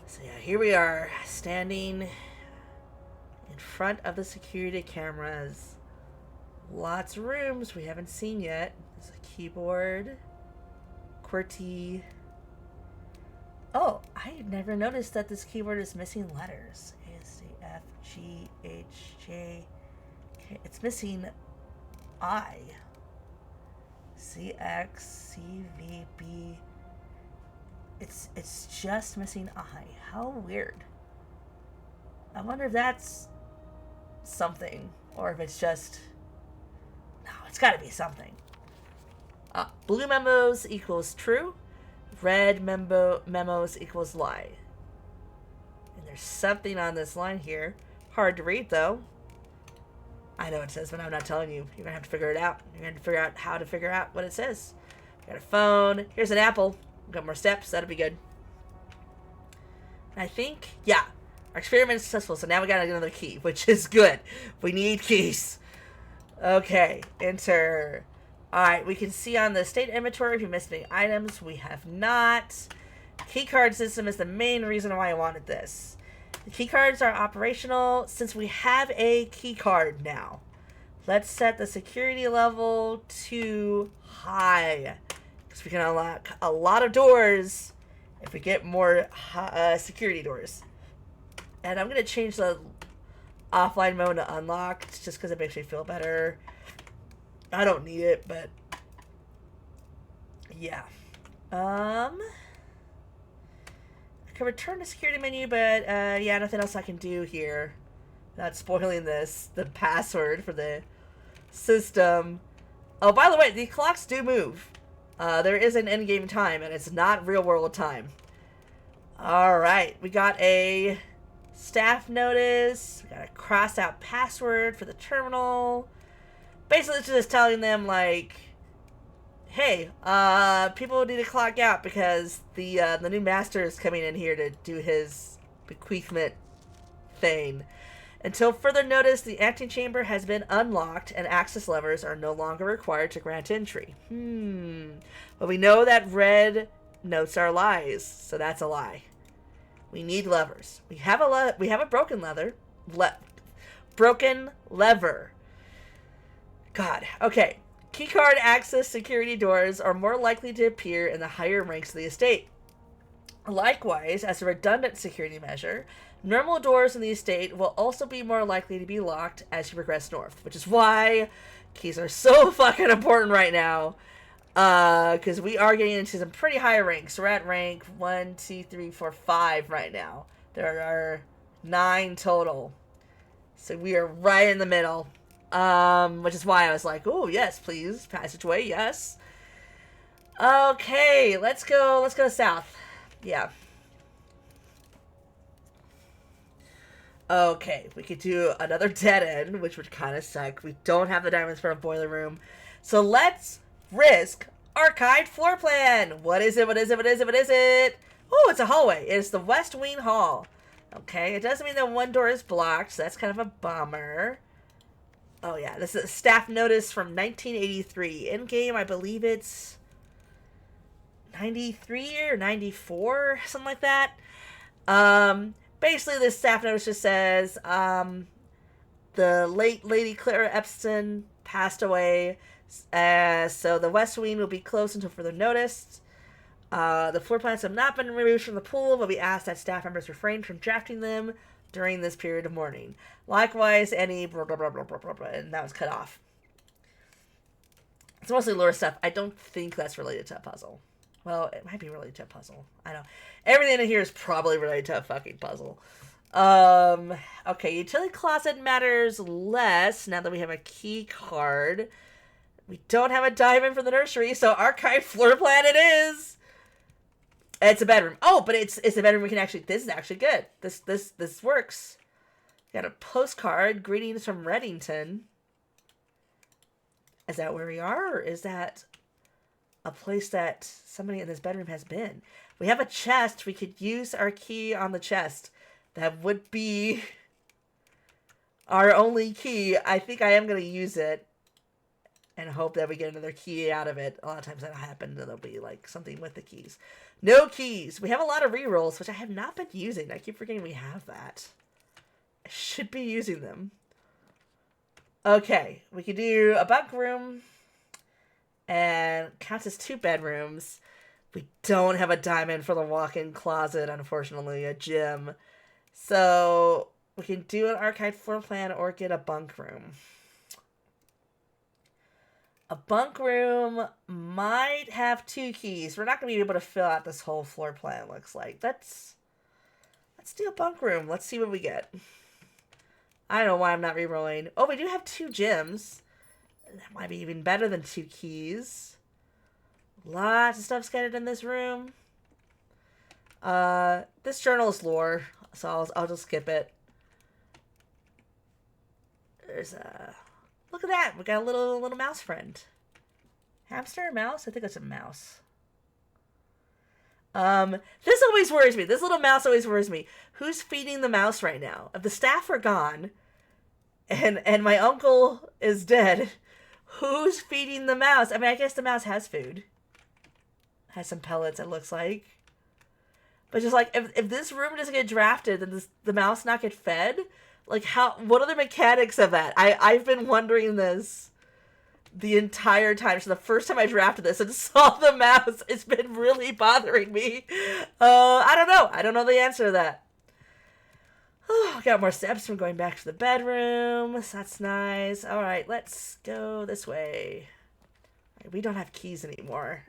So yeah, here we are, standing in front of the security cameras. Lots of rooms we haven't seen yet. There's a keyboard. QWERTY. Oh, I never noticed that this keyboard is missing letters. A, S, D, F, G, H, J, K. It's missing I. C, X, C, V, B. It's just missing I. How weird. I wonder if that's something, or if it's just... No, it's gotta be something. Blue memos equals true. Red memos equals lie. And there's something on this line here. Hard to read, though. I know what it says, but I'm not telling you. You're gonna have to figure it out. You're gonna have to figure out how to figure out what it says. Got a phone. Here's an apple. Got more steps. That'll be good. And I think, yeah, our experiment is successful. So now we got another key, which is good. We need keys. Okay, enter. All right, we can see on the state inventory if you missed any items. We have not. Key card system is the main reason why I wanted this. The key cards are operational since we have a key card now. Let's set the security level to high, because we can unlock a lot of doors if we get more security doors. And I'm going to change the offline mode to unlocked just because it makes me feel better. I don't need it, but yeah. I can return to security menu, but yeah, nothing else I can do here. Not spoiling the password for the system. Oh, by the way, the clocks do move. There is an in-game time, and it's not real-world time. Alright, we got a staff notice. We got a crossed-out password for the terminal. Basically, it's just telling them, like, hey, people need to clock out because the new master is coming in here to do his bequeathment thing. Until further notice, the antechamber has been unlocked and access levers are no longer required to grant entry. But we know that red notes are lies, so that's a lie. We need levers. We have a broken broken lever. God. Okay. Keycard access security doors are more likely to appear in the higher ranks of the estate. Likewise, as a redundant security measure, normal doors in the estate will also be more likely to be locked as you progress north, which is why keys are so fucking important right now. Because we are getting into some pretty high ranks. We're at rank 1, 2, 3, 4, 5 right now. There are 9 total. So we are right in the middle. Which is why I was like, oh, yes, please. Passageway, yes. Okay, let's go south. Yeah. Okay, we could do another dead end, which would kind of suck. We don't have the diamonds for a boiler room. So let's risk archived floor plan. What is it? What is it? What is it? What is it? Oh, it's a hallway. It's the West Wing Hall. Okay, it doesn't mean that one door is blocked, so that's kind of a bummer. Oh, yeah, this is a staff notice from 1983. In-game, I believe it's 93 or 94, something like that. Basically, this staff notice just says, the late Lady Clara Epstein passed away, so the West Wing will be closed until further notice. The floor plans have not been removed from the pool, but we ask that staff members refrain from drafting them during this period of mourning. Likewise, any blah, blah, blah, blah, blah, blah, blah, and that was cut off. It's mostly lore stuff. I don't think that's related to a puzzle. Well, it might be related to a puzzle. I don't know. Everything in here is probably related to a fucking puzzle. Okay, utility closet matters less now that we have a key card. We don't have a diamond for the nursery, so archive floor plan it is. It's a bedroom. Oh, but it's a bedroom we can actually... This is actually good. This works. Got a postcard. Greetings from Reddington. Is that where we are? Or is that a place that somebody in this bedroom has been? We have a chest. We could use our key on the chest. That would be our only key. I think I am going to use it. And hope that we get another key out of it. A lot of times that'll happen. There'll be like something with the keys. No keys. We have a lot of rerolls, which I have not been using. I keep forgetting we have that. I should be using them. Okay. We could do a bunk room. And counts as 2 bedrooms. We don't have a diamond for the walk-in closet, unfortunately. A gym. So we can do an archived floor plan or get a bunk room. A bunk room might have 2 keys. We're not going to be able to fill out this whole floor plan, looks like. Let's do a bunk room. Let's see what we get. I don't know why I'm not re-rolling. Oh, we do have 2 gems. That might be even better than 2 keys. Lots of stuff scattered in this room. This journal is lore, so I'll just skip it. There's a... Look at that. We got a little mouse friend. Hamster or mouse? I think it's a mouse. This always worries me. This little mouse always worries me. Who's feeding the mouse right now? If the staff are gone and my uncle is dead, who's feeding the mouse? I mean, I guess the mouse has food. Has some pellets, it looks like. But just like, if this room doesn't get drafted, then the mouse not get fed? Like, what are the mechanics of that? I've been wondering this the entire time. So the first time I drafted this and saw the mouse, it's been really bothering me. I don't know. I don't know the answer to that. Oh, got more steps from going back to the bedroom. So that's nice. All right, let's go this way. We don't have keys anymore.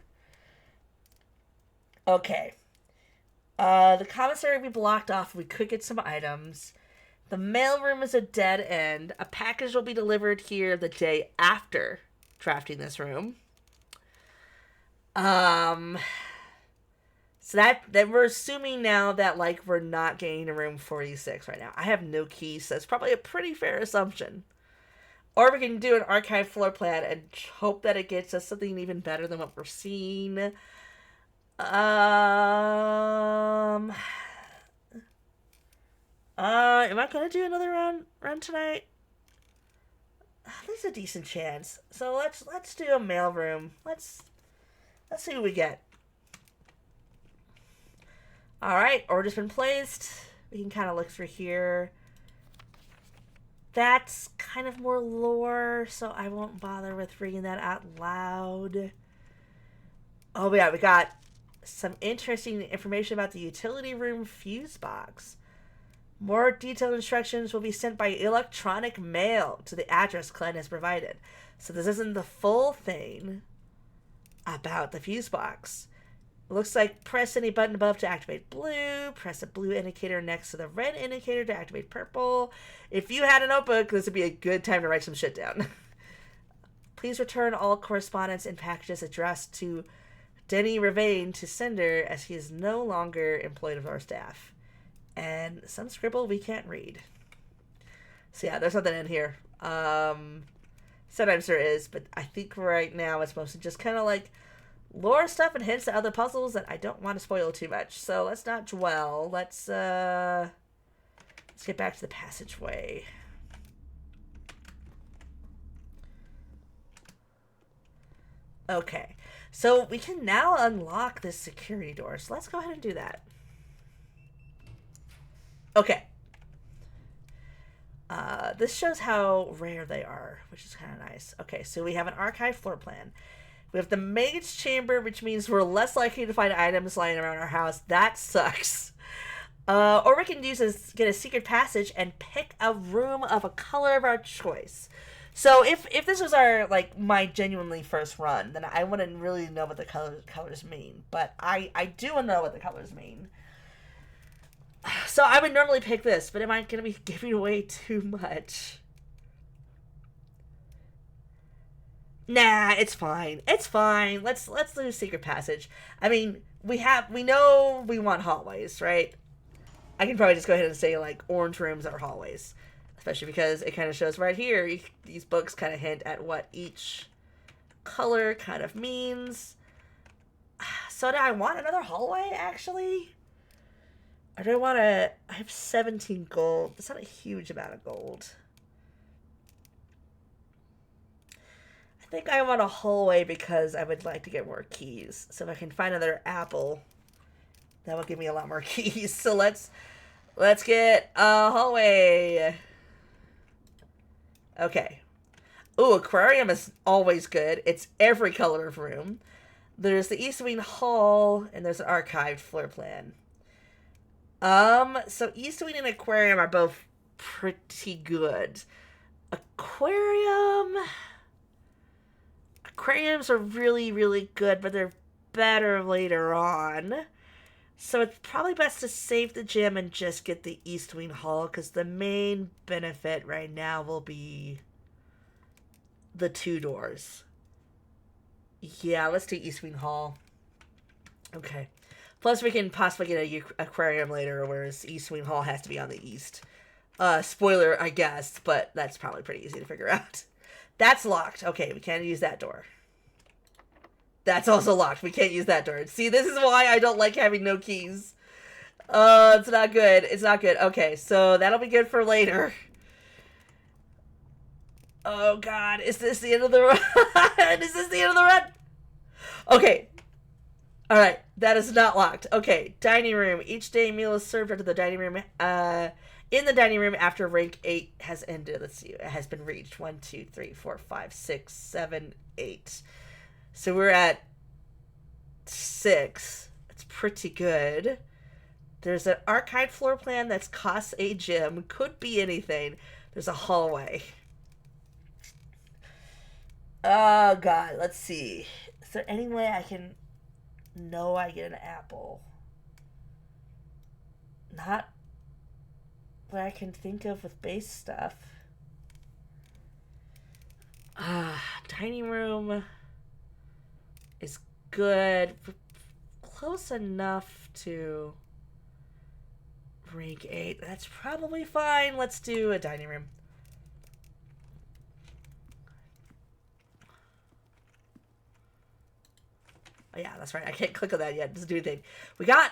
Okay. The commissary we blocked off. We could get some items. The mailroom is a dead end. A package will be delivered here the day after drafting this room. So that we're assuming now that like we're not getting to room 46 right now. I have no keys, so it's probably a pretty fair assumption. Or we can do an archive floor plan and hope that it gets us something even better than what we're seeing. Am I gonna do another run tonight? There's a decent chance. So let's do a mailroom. Let's see what we get. All right, order's been placed. We can kind of look through here. That's kind of more lore, so I won't bother with reading that out loud. Oh yeah, we got some interesting information about the utility room fuse box. More detailed instructions will be sent by electronic mail to the address Glenn has provided. So this isn't the full thing about the fuse box. It looks like press any button above to activate blue. Press a blue indicator next to the red indicator to activate purple. If you had a notebook, this would be a good time to write some shit down. Please return all correspondence and packages addressed to Denny Ravain to sender, as he is no longer employed of our staff. And some scribble we can't read. So yeah, there's nothing in here. Sometimes there is, but I think right now it's mostly just kind of like lore stuff and hints to other puzzles that I don't want to spoil too much. So let's not dwell. Let's get back to the passageway. Okay, so we can now unlock this security door. So let's go ahead and do that. Okay. This shows how rare they are, which is kind of nice. Okay, so we have an archive floor plan. We have the maid's chamber, which means we're less likely to find items lying around our house. That sucks. Or we can get a secret passage and pick a room of a color of our choice. So if this was my genuinely first run, then I wouldn't really know what the colors mean. But I do know what the colors mean. So I would normally pick this, but am I going to be giving away too much? Nah, it's fine. It's fine. Let's do secret passage. I mean, we know we want hallways, right? I can probably just go ahead and say like orange rooms are hallways, especially because it kind of shows right here. These books kind of hint at what each color kind of means. So do I want another hallway actually? Or do I want to... I have 17 gold. That's not a huge amount of gold. I think I want a hallway because I would like to get more keys. So if I can find another apple, that will give me a lot more keys. So let's get a hallway. Okay. Ooh, aquarium is always good. It's every color of room. There's the East Wing Hall, and there's an archived floor plan. So East Wing and Aquarium are both pretty good. Aquariums are really, really good, but they're better later on. So it's probably best to save the gym and just get the East Wing Hall, because the main benefit right now will be the 2 doors. Yeah, let's do East Wing Hall. Okay. Plus, we can possibly get an aquarium later, whereas East Wing Hall has to be on the east. Spoiler, I guess, but that's probably pretty easy to figure out. That's locked. Okay, we can't use that door. That's also locked. We can't use that door. See, this is why I don't like having no keys. It's not good. It's not good. Okay, so that'll be good for later. Oh, God. Is this the end of the run? Is this the end of the run? Okay. All right, that is not locked. Okay, dining room. Each day meal is served into the dining room. In the dining room after rank 8 has ended. Let's see, it has been reached. 1, 2, 3, 4, 5, 6, 7, 8. So we're at 6. That's pretty good. There's an archived floor plan that's costs a gym. Could be anything. There's a hallway. Oh, God. Let's see. Is there any way I can... No, I get an apple. Not what I can think of with base stuff. Dining room is good. Close enough to rank 8. That's probably fine. Let's do a dining room. Oh, yeah, that's right. I can't click on that yet. It doesn't do anything. We got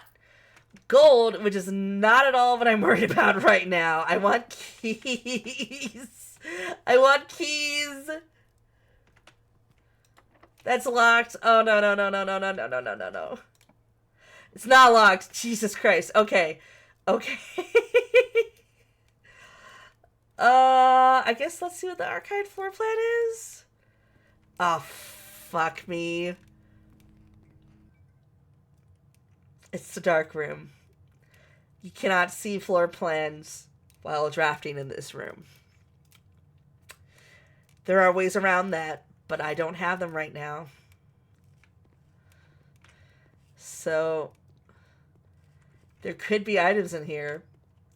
gold, which is not at all what I'm worried about right now. I want keys. I want keys. That's locked. Oh, no, no, no, no, no, no, no, no, no, no, no. It's not locked. Jesus Christ. Okay. Okay. I guess let's see what the archived floor plan is. Oh, fuck me. It's the dark room. You cannot see floor plans while drafting in this room. There are ways around that, but I don't have them right now. So, there could be items in here.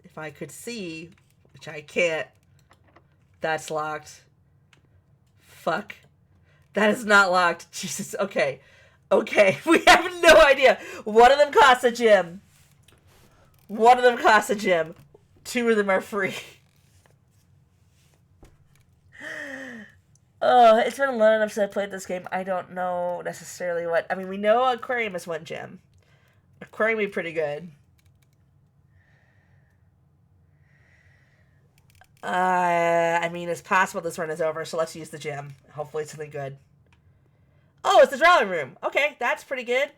If I could see, which I can't. That's locked. Fuck. That is not locked. Jesus. Okay. Okay. We have no idea. One of them costs a gem. One of them costs a gem. Two of them are free. Oh, it's been long enough since I played this game. I don't know necessarily what... I mean, we know Aquarium is one gem. Aquarium would be pretty good. I mean, it's possible this run is over, so let's use the gem. Hopefully it's something good. Oh, it's the drawing room. Okay, that's pretty good.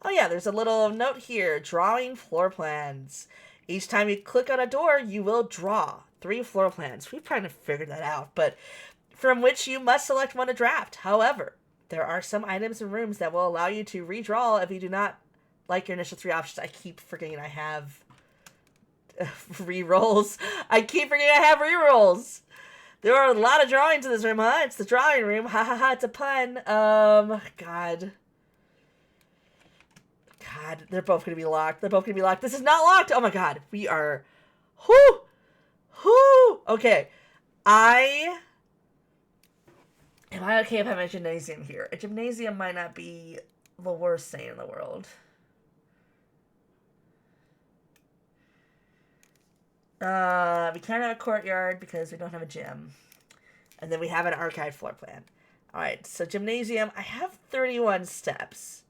Oh yeah, there's a little note here. Drawing floor plans. Each time you click on a door, you will draw 3 floor plans. We've kind of figured that out, but from which you must select one to draft. However, there are some items and rooms that will allow you to redraw if you do not like your initial 3 options. I keep forgetting I have re-rolls. I keep forgetting I have re-rolls. There are a lot of drawings in this room, huh? It's the drawing room. Ha ha ha, it's a pun. God. God, they're both going to be locked. They're both going to be locked. This is not locked. Oh my God. We are... Whoo! Whoo! Okay. Am I okay if I have a gymnasium here? A gymnasium might not be the worst thing in the world. We can't have a courtyard because we don't have a gym. And then we have an archive floor plan. Alright, so gymnasium, I have 31 steps.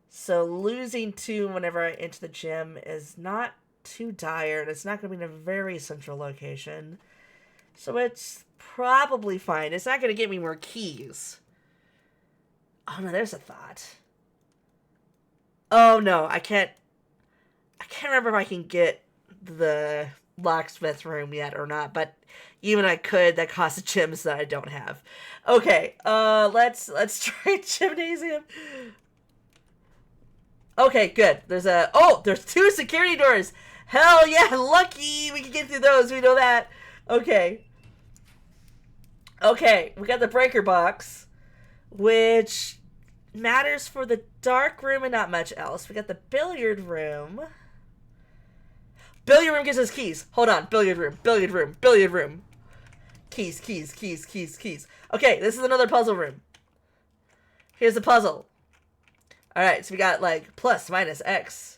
So losing 2 whenever I enter the gym is not too dire. And it's not going to be in a very central location. So it's probably fine. It's not going to get me more keys. Oh no, there's a thought. Oh no, I can't remember if I can get the locksmith room yet or not, but even I could, that costs gems that I don't have. Okay, let's try gymnasium. Okay, good. There's 2 security doors. Hell yeah, lucky we can get through those. We know that. Okay. Okay, we got the breaker box, which matters for the dark room and not much else. We got the billiard room. Billiard room gives us keys. Hold on. Billiard room. Billiard room. Billiard room. Keys, keys, keys, keys, keys. Okay, this is another puzzle room. Here's the puzzle. Alright, so we got, like, plus, minus, X.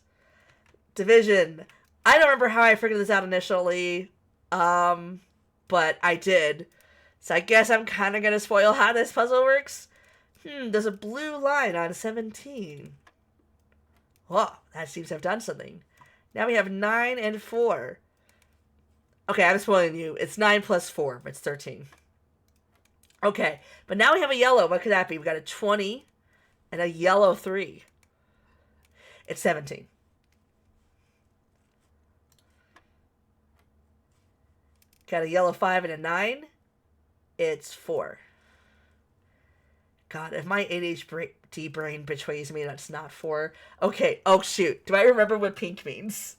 Division. I don't remember how I figured this out initially. But I did. So I guess I'm kind of going to spoil how this puzzle works. There's a blue line on 17. Whoa, that seems to have done something. Now we have 9 and 4. Okay, I'm spoiling you. It's 9 plus 4, but it's 13. Okay, but now we have a yellow. What could that be? We got a 20 and a yellow 3. It's 17. Got a yellow 5 and a 9. It's 4. God, if my ADHD brain betrays me, that's not 4. Okay, oh shoot. Do I remember what pink means?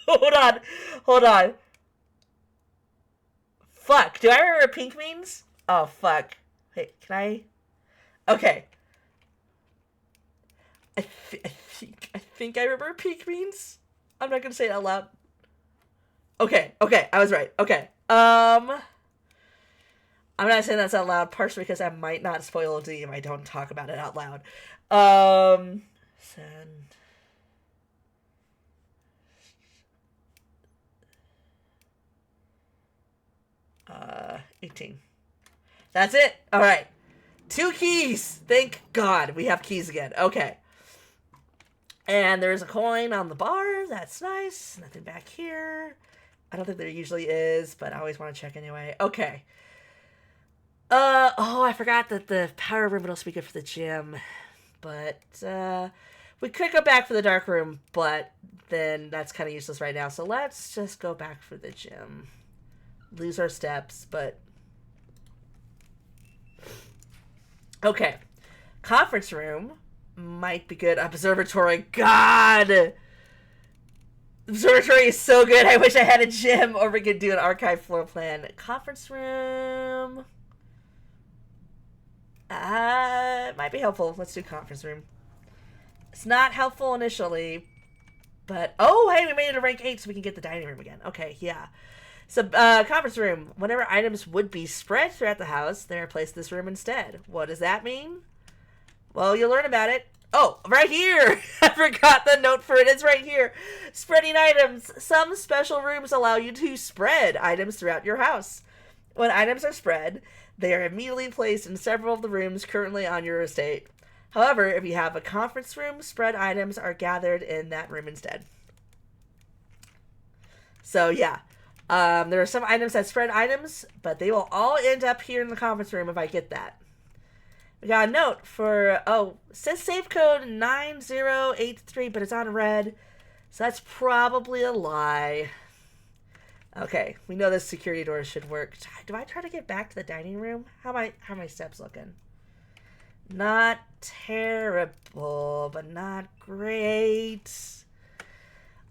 Hold on. Hold on. Fuck, do I remember what pink means? Oh, fuck. Wait, can I? Okay. I think I remember what pink means. I'm not gonna say it out loud. Okay, I was right. Okay. I'm not saying that's out loud, partially because I might not spoil D if I don't talk about it out loud. Send. 18. That's it. All right. 2 keys! Thank God we have keys again. Okay. And there's a coin on the bar. That's nice. Nothing back here. I don't think there usually is, but I always want to check anyway. Okay. Oh, I forgot that the power room would also be good for the gym. But, we could go back for the dark room, but then that's kind of useless right now. So let's just go back for the gym. Lose our steps, but... Okay. Conference room might be good. Observatory. God! Observatory is so good. I wish I had a gym, or we could do an archive floor plan. Conference room... it might be helpful. Let's do conference room. It's not helpful initially, but... Oh, hey, we made it to rank 8 so we can get the dining room again. Okay, yeah. So, conference room. Whenever items would be spread throughout the house, they're placed in this room instead. What does that mean? Well, you'll learn about it. Oh, right here! I forgot the note for it. It's right here. Spreading items. Some special rooms allow you to spread items throughout your house. When items are spread, they are immediately placed in several of the rooms currently on your estate. However, if you have a conference room, spread items are gathered in that room instead. So, yeah. There are some items that spread items, but they will all end up here in the conference room if I get that. We got a note for, it says save code 9083, but it's on red. So that's probably a lie. Okay, we know this security door should work. Do I try to get back to the dining room? How are my steps looking? Not terrible, but not great.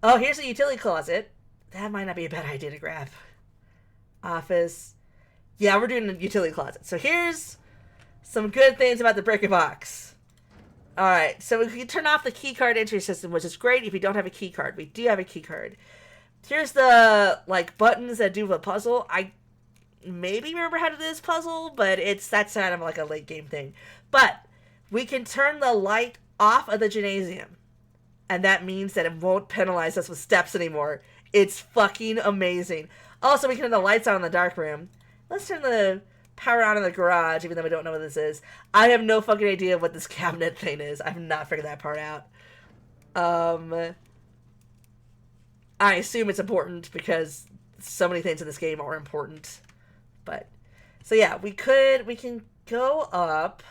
Oh, here's a utility closet. That might not be a bad idea to grab. Office. Yeah, we're doing a utility closet. So here's some good things about the Brick Box. Alright, so we can turn off the key card entry system, which is great if you don't have a key card. We do have a key card. Here's the, buttons that do the puzzle. I maybe remember how to do this puzzle, but that's kind of like a late game thing. But we can turn the light off of the gymnasium. And that means that it won't penalize us with steps anymore. It's fucking amazing. Also, we can turn the lights on in the dark room. Let's turn the power on in the garage, even though we don't know what this is. I have no fucking idea what this cabinet thing is. I've not figured that part out. I assume it's important because so many things in this game are important. But, so yeah, we can go up.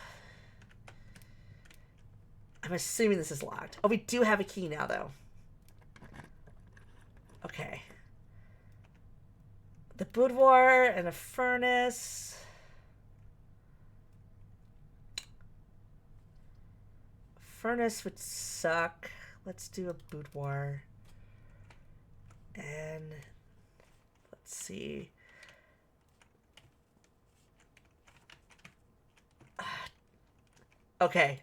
I'm assuming this is locked. Oh, we do have a key now, though. Okay. The boudoir and a furnace. Furnace would suck. Let's do a boudoir. And let's see. Okay.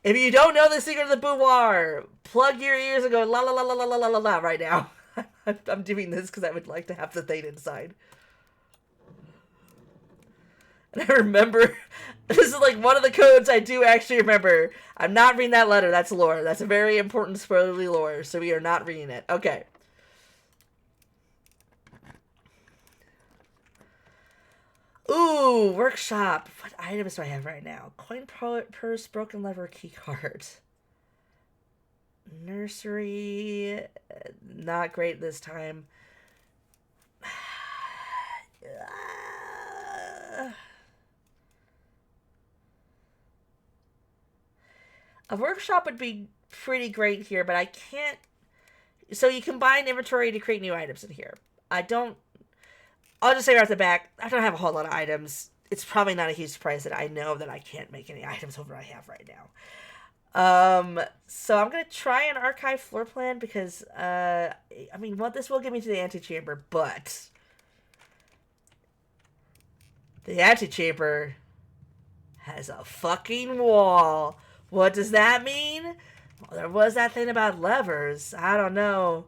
If you don't know the secret of the boudoir, plug your ears and go la la la la la la la la right now. I'm doing this because I would like to have the thing inside. And I remember, this is like one of the codes I do actually remember. I'm not reading that letter. That's lore. That's a very important spoilerly lore. So we are not reading it. Okay. Ooh, workshop. What items do I have right now? Coin purse, broken lever, key card. Nursery. Not great this time. A workshop would be pretty great here, but I can't... So you combine inventory to create new items in here. I'll just say right off the back, I don't have a whole lot of items. It's probably not a huge surprise that I know that I can't make any items over what I have right now. So I'm going to try an archive floor plan because, this will get me to the antechamber, but the antechamber has a fucking wall. What does that mean? Well, there was that thing about levers. I don't know.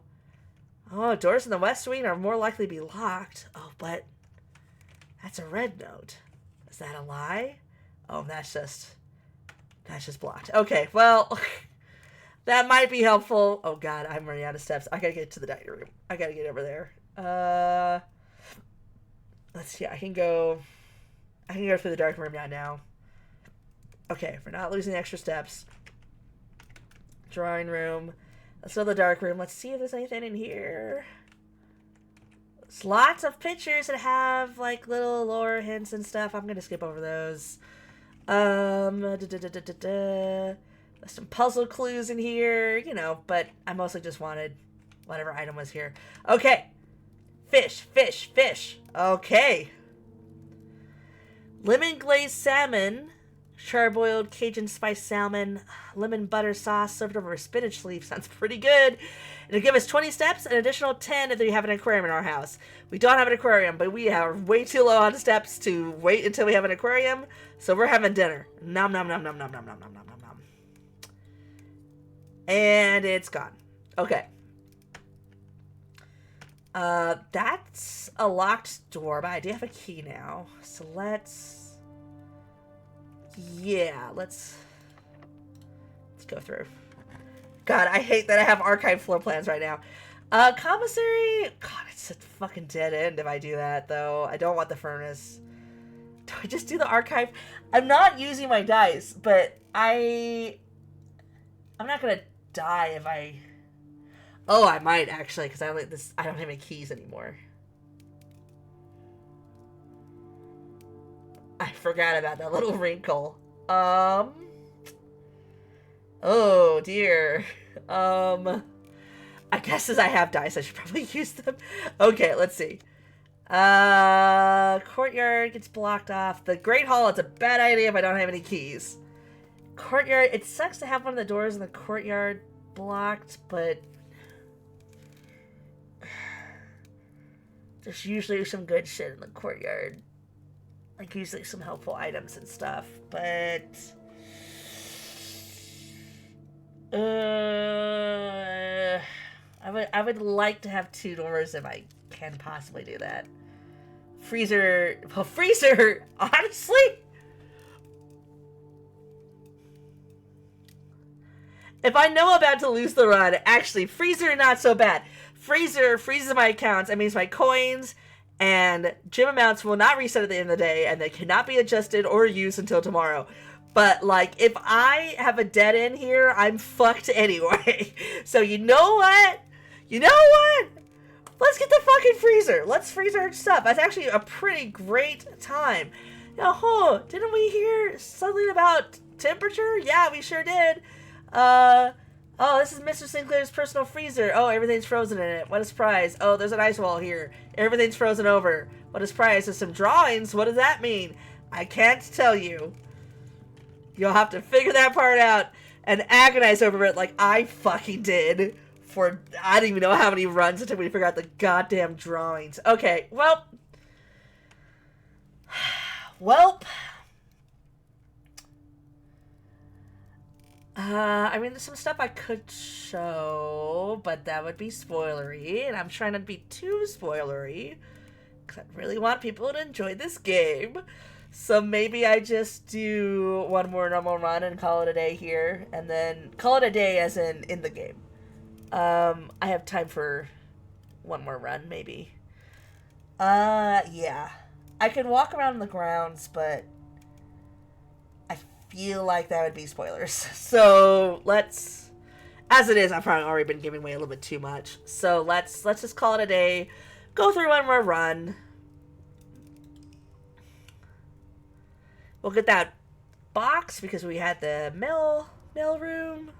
Oh, doors in the west wing are more likely to be locked. Oh, but that's a red note. Is that a lie? Oh, that's just blocked. Okay, well, that might be helpful. Oh God, I'm running out of steps. I gotta get to the dining room. I gotta get over there. Let's see. I can go. I can go through the dark room now. Okay, we're not losing extra steps. Drawing room. Let's go to the dark room. Let's see if there's anything in here. There's lots of pictures that have like little lore hints and stuff. I'm gonna skip over those. There's some puzzle clues in here, you know, but I mostly just wanted whatever item was here. Okay. Fish. Okay. Lemon glazed salmon, charbroiled Cajun spice salmon, lemon butter sauce served over a spinach leaf. Sounds pretty good. It'll give us 20 steps, an additional 10 if we have an aquarium in our house. We don't have an aquarium, but we are way too low on steps to wait until we have an aquarium, so we're having dinner. Nom nom nom nom nom nom nom nom nom nom nom. And it's gone. Okay. That's a locked door, but I do have a key now. So let's go through. God, I hate that I have archive floor plans right now. Commissary. God, it's a fucking dead end if I do that, though. I don't want the furnace. Do I just do the archive? I'm not using my dice, but I'm not gonna die if I... Oh, I might actually, because I don't have any keys anymore. I forgot about that little wrinkle. Oh dear. I guess as I have dice, I should probably use them. Okay, let's see. Courtyard gets blocked off. The Great Hall, it's a bad idea if I don't have any keys. Courtyard, it sucks to have one of the doors in the courtyard blocked, but there's usually some good shit in the courtyard. Like usually some helpful items and stuff, but I would like to have 2 doors if I can possibly do that. Freezer, honestly, if I know I'm about to lose the run, actually, freezer not so bad. Freezer freezes my accounts. That means my coins and gem amounts will not reset at the end of the day, and they cannot be adjusted or used until tomorrow. But, like, if I have a dead end here, I'm fucked anyway. So, you know what? Let's get the fucking freezer. Let's freeze our stuff. That's actually a pretty great time. Oh, didn't we hear something about temperature? Yeah, we sure did. Oh, this is Mr. Sinclair's personal freezer. Oh, everything's frozen in it. What a surprise. Oh, there's an ice wall here. Everything's frozen over. What a surprise. There's some drawings. What does that mean? I can't tell you. You'll have to figure that part out and agonize over it like I fucking did for I don't even know how many runs until we figure out the goddamn drawings. Okay, well. I mean, there's some stuff I could show, but that would be spoilery, and I'm trying not to be too spoilery, because I really want people to enjoy this game. So maybe I just do one more normal run and call it a day here, and then call it a day as in the game. I have time for one more run, maybe. Yeah. I can walk around the grounds, but I feel like that would be spoilers. So let's, as it is, I've probably already been giving away a little bit too much. So let's just call it a day. Go through one more run. We'll get that box because we had the mail room.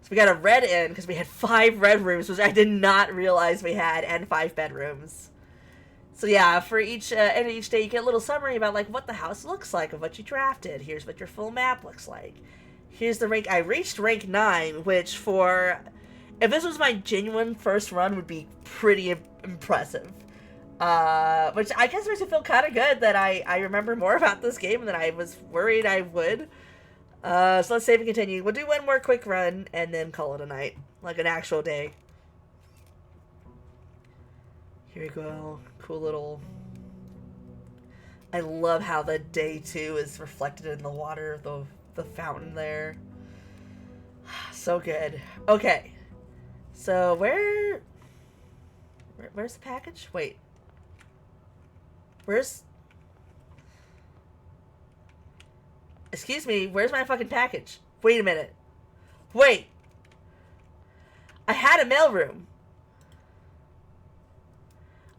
So we got a red inn because we had 5 red rooms, which I did not realize we had, and 5 bedrooms. So yeah, for each end of each day, you get a little summary about like what the house looks like of what you drafted. Here's what your full map looks like. Here's the rank. I reached rank 9, which for if this was my genuine first run would be pretty impressive. Which I guess makes me feel kind of good that I remember more about this game than I was worried I would. So let's save and continue. We'll do one more quick run and then call it a night, like an actual day. Here we go. Cool little... I love how the day 2 is reflected in the water, the fountain there. So good. Okay. So where's the package? Wait. Where's... Excuse me, where's my fucking package? Wait a minute. Wait. I had a mailroom.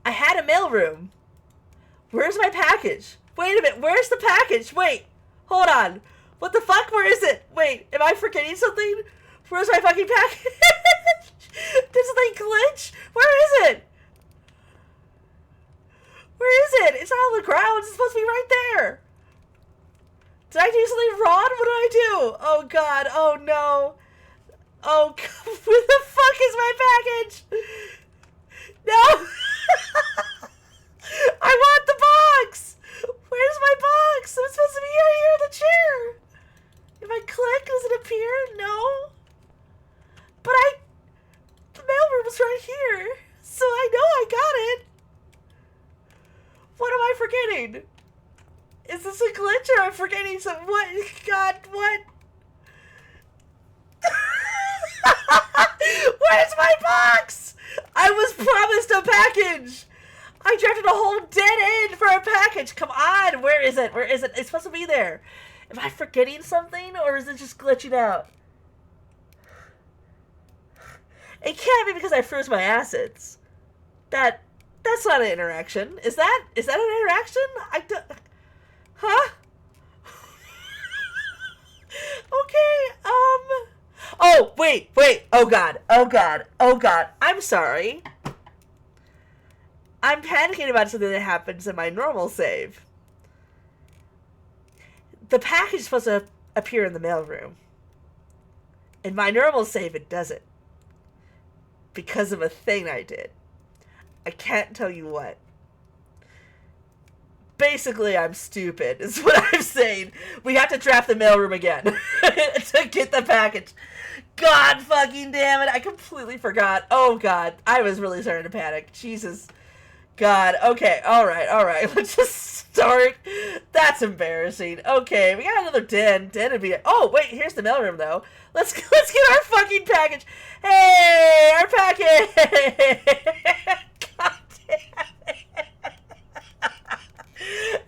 I had a mailroom. Where's my package? Wait a minute, where's the package? Wait, hold on. What the fuck? Where is it? Wait, am I forgetting something? Where's my fucking package? Does the thing glitch? Where is it? Where is it? It's not on the ground. It's supposed to be right there. Did I do something wrong? What did I do? Oh god, oh no. Oh god, where the fuck is my package? No! I want the box! Where's my box? I'm supposed to be right here in the chair. If I click, does it appear? No. But the mailroom was right here. So I know I got it. What am I forgetting? Is this a glitch or I'm forgetting some, what? God, what? Where's my box? I was promised a package. I drafted a whole dead end for a package. Come on, where is it? Where is it? It's supposed to be there. Am I forgetting something or is it just glitching out? It can't be because I froze my assets. That's not an interaction. Is that an interaction? I don't... Huh? Okay, Oh, wait. Oh god. I'm sorry. I'm panicking about something that happens in my normal save. The package is supposed to appear in the mailroom. In my normal save, it doesn't. Because of a thing I did. I can't tell you what. Basically, I'm stupid, is what I'm saying. We have to draft the mailroom again to get the package. God fucking damn it, I completely forgot. Oh god, I was really starting to panic. Jesus. God, okay, alright. Let's just start. That's embarrassing. Okay, we got another den. Den would be... Oh, wait, here's the mailroom, though. Let's get our fucking package. Hey, our package! God damn it.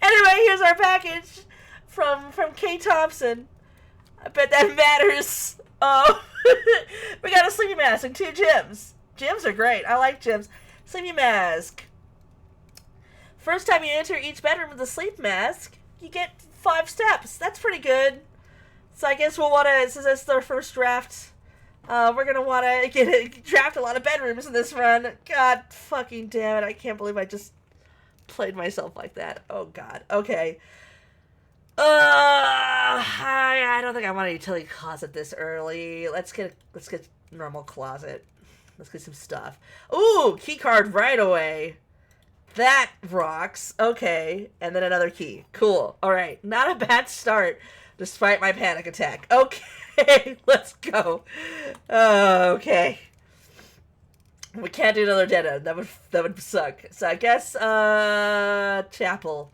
Anyway, here's our package from K. Thompson. I bet that matters. Oh, we got a sleeping mask and 2 gyms. Gyms are great. I like gyms. Sleeping mask. First time you enter each bedroom with a sleep mask, you get 5 steps. That's pretty good. So I guess we'll want to, since it's our first draft, we're going to want to draft a lot of bedrooms in this run. God fucking damn it. I can't believe I just played myself like that. Oh god. Okay. I don't think I want a utility closet this early. Let's get normal closet. Let's get some stuff. Ooh, key card right away. That rocks. Okay, and then another key. Cool. All right, not a bad start, despite my panic attack. Okay, let's go. Okay. We can't do another dead end. That would suck. So I guess chapel.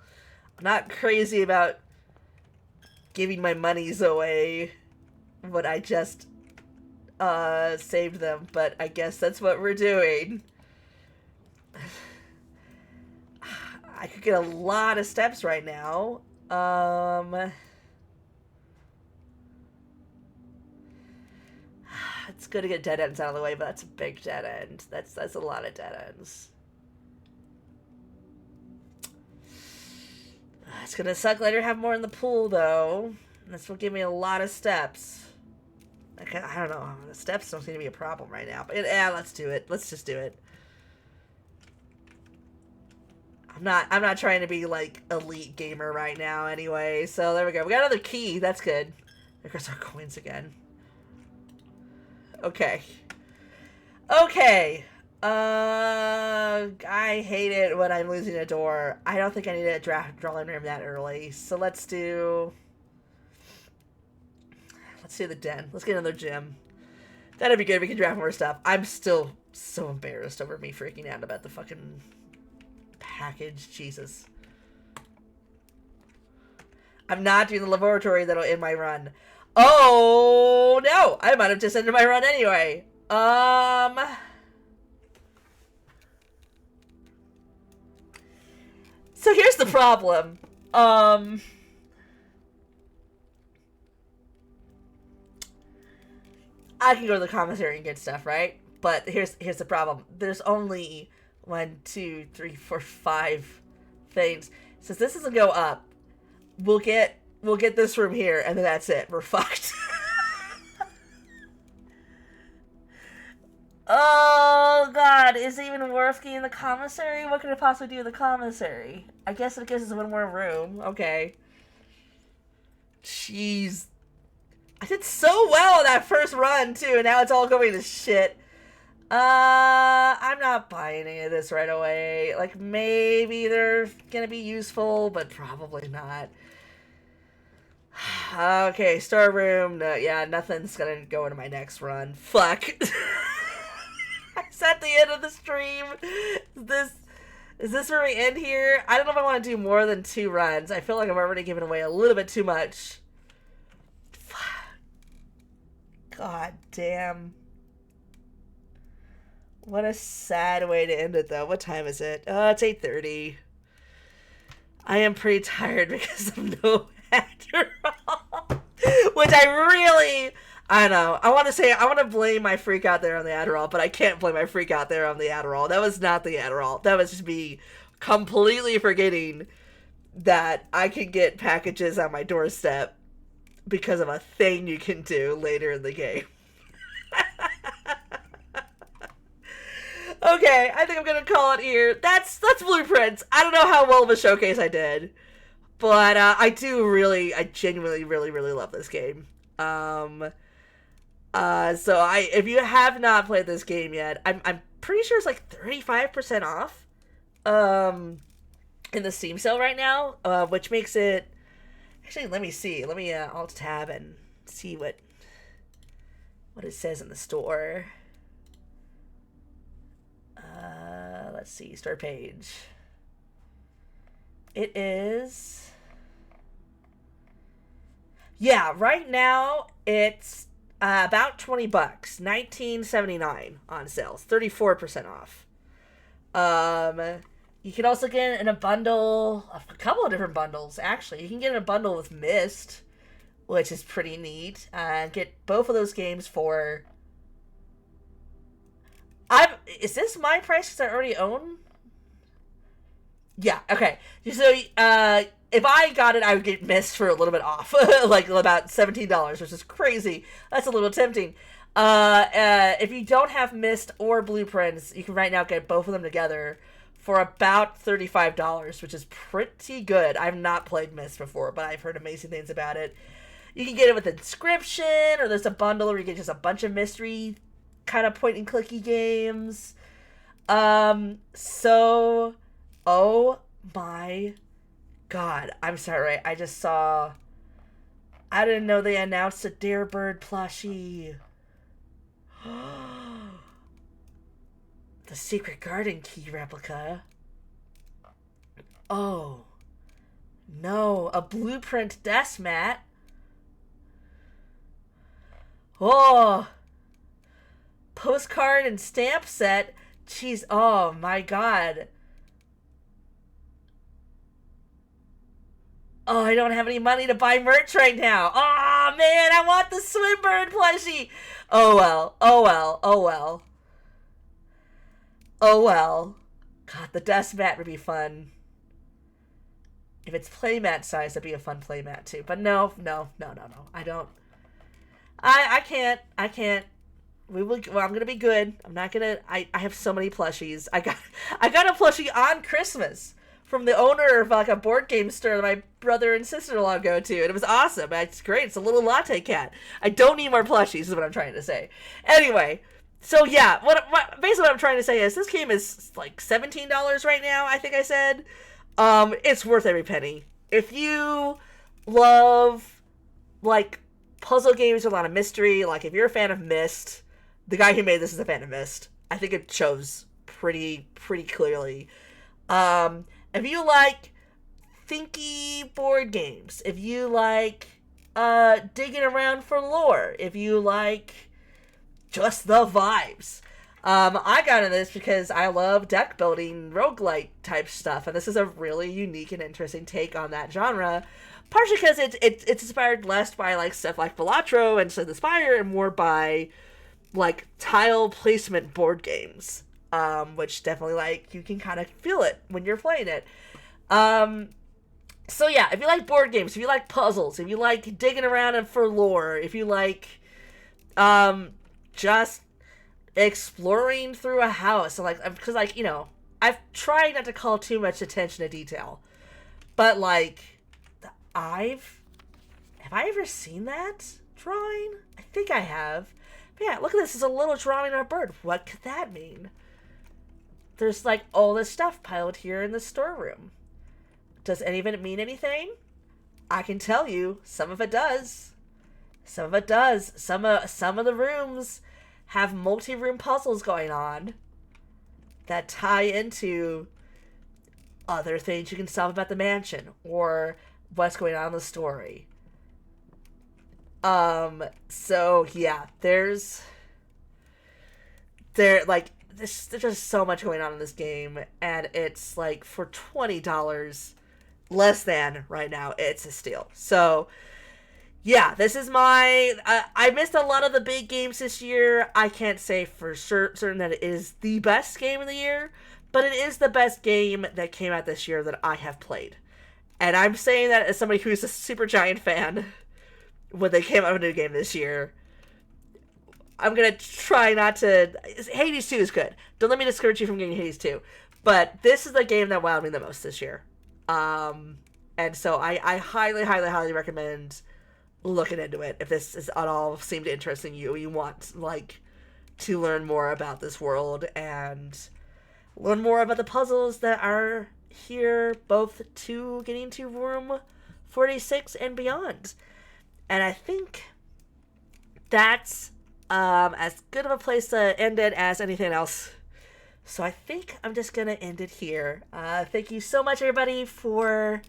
I'm not crazy about giving my monies away when I just saved them, but I guess that's what we're doing. I could get a lot of steps right now. It's good to get dead ends out of the way, but that's a big dead end. That's a lot of dead ends. It's gonna suck later to have more in the pool, though. This will give me a lot of steps. I don't know. The steps don't seem to be a problem right now. But yeah, let's do it. Let's just do it. I'm not trying to be like elite gamer right now anyway. So there we go. We got another key. That's good. There goes our coins again. Okay. Okay. I hate it when I'm losing a door. I don't think I need a drawing room that early. So let's do the den. Let's get another gym. That'd be good. We can draft more stuff. I'm still so embarrassed over me freaking out about the fucking package. Jesus. I'm not doing the laboratory that'll end my run. Oh no! I might have just ended my run anyway. So here's the problem. I can go to the commissary and get stuff, right? But here's the problem. There's only 1, 2, 3, 4, 5 things. Since this doesn't go up, we'll get this room here, and then that's it. We're fucked. Oh god, is it even worth getting the commissary? What could it possibly do in the commissary? I guess it gives us one more room. Okay. Jeez. I did so well in that first run, too, and now it's all going to shit. I'm not buying any of this right away. Like, maybe they're gonna be useful, but probably not. Okay, storeroom. No, yeah, nothing's gonna go into my next run. Fuck. It's at the end of the stream. Is this where we end here? I don't know if I want to do more than 2 runs. I feel like I've already given away a little bit too much. God damn. What a sad way to end it, though. What time is it? It's 8:30. I am pretty tired because of no Adderall. Which I know. I want to blame my freak out there on the Adderall, but I can't blame my freak out there on the Adderall. That was not the Adderall. That was just me completely forgetting that I could get packages on my doorstep because of a thing you can do later in the game. Okay, I think I'm gonna call it here. That's Blueprints. I don't know how well of a showcase I did, but I genuinely really love this game. So if you have not played this game yet, I'm pretty sure it's like 35% off, in the Steam sale right now, which makes it, actually, let me see, let me, alt tab and see what it says in the store. Let's see, store page. It is, yeah, right now it's about $20, $19.79 on sales, 34% off. You can also get in a bundle, a couple of different bundles actually. You can get in a bundle with Myst, which is pretty neat. Get both of those games for. Is this my price because I already own? Yeah, okay. So, if I got it, I would get Myst for a little bit off. Like, about $17, which is crazy. That's a little tempting. If you don't have Myst or Blueprints, you can right now get both of them together for about $35, which is pretty good. I've not played Myst before, but I've heard amazing things about it. You can get it with Inscription, or there's a bundle where you get just a bunch of mystery kind of point-and-clicky games. So, oh my god, I'm sorry, I just saw, I didn't know they announced a Darebird plushie. The Secret Garden key replica. Oh no, a Blueprint desk mat. Oh, postcard and stamp set. Jeez, oh my god. Oh, I don't have any money to buy merch right now. Oh man, I want the Swinburne plushie. Oh well, oh well, oh well. Oh well. God, the desk mat would be fun. If it's playmat size, that'd be a fun playmat too. But no. I don't. I can't. Well, I'm gonna be good. I'm not gonna. I have so many plushies. I got a plushie on Christmas from the owner of like a board game store that my brother and sister-in-law go to, and it was awesome. It's great. It's a little latte cat. I don't need more plushies, is what I'm trying to say. Anyway, so yeah, basically what I'm trying to say is this game is like $17 right now. I think I said. It's worth every penny. If you love like puzzle games with a lot of mystery, like if you're a fan of Myst, the guy who made this is a fan of Myst. I think it shows pretty clearly. If you like thinky board games, if you like digging around for lore, if you like just the vibes, I got into this because I love deck building, roguelike type stuff, and this is a really unique and interesting take on that genre. Partially because it's inspired less by like stuff like Balatro and Slay the Spire, and more by like tile placement board games, which definitely like you can kind of feel it when you're playing it. So yeah, if you like board games, if you like puzzles, if you like digging around and for lore, if you like just exploring through a house, and like, because like, you know, I've tried not to call too much attention to detail, but like, have I ever seen that drawing? I think I have. But yeah, look at this. It's a little drawing of a bird. What could that mean? There's like all this stuff piled here in the storeroom. Does any of it mean anything? I can tell you, some of it does. Some of it does. Some of the rooms have multi-room puzzles going on that tie into other things you can solve about the mansion or what's going on in the story. So yeah, there's just so much going on in this game, and it's like for $20 less than right now, it's a steal. So yeah, this is my I missed a lot of the big games this year. I can't say for certain that it is the best game of the year, but it is the best game that came out this year that I have played. And I'm saying that as somebody who's a super giant fan when they came out with a new game this year. I'm going to try not to... Hades 2 is good. Don't let me discourage you from getting Hades 2. But this is the game that wowed me the most this year. And so I highly, highly, highly recommend looking into it if this is at all seemed interesting you. You want, like, to learn more about this world and learn more about the puzzles that are here, both to getting to room 46 and beyond. And I think that's as good of a place to end it as anything else. So I think I'm just going to end it here. Thank you so much, everybody, for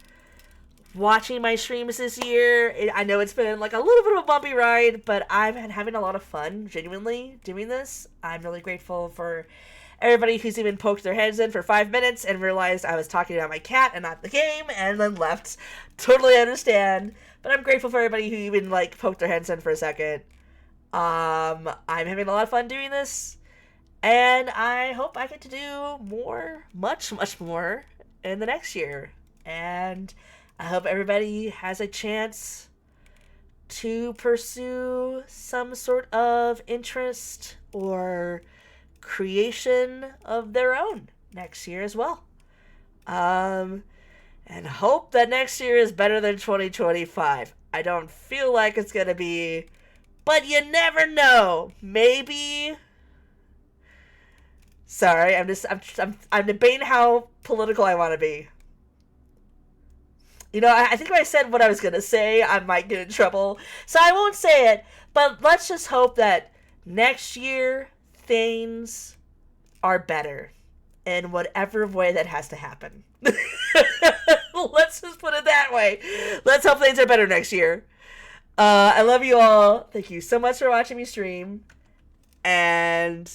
watching my streams this year. I know it's been like a little bit of a bumpy ride, but I've been having a lot of fun, genuinely, doing this. I'm really grateful for everybody who's even poked their heads in for 5 minutes and realized I was talking about my cat and not the game, and then left. Totally understand. But I'm grateful for everybody who even, like, poked their heads in for a second. I'm having a lot of fun doing this, and I hope I get to do more, much, much more in the next year. And I hope everybody has a chance to pursue some sort of interest or creation of their own next year as well. And hope that next year is better than 2025. I don't feel like it's gonna be, but you never know. Maybe. Sorry, I'm debating how political I want to be. You know, I think if I said what I was gonna say, I might get in trouble. So I won't say it, but let's just hope that next year things are better in whatever way that has to happen. Let's just put it that way. Let's hope things are better next year. I love you all. Thank you so much for watching me stream. And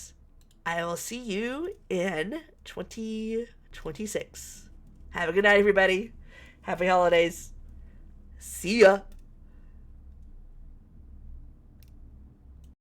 I will see you in 2026. Have a good night, everybody. Happy holidays. See ya.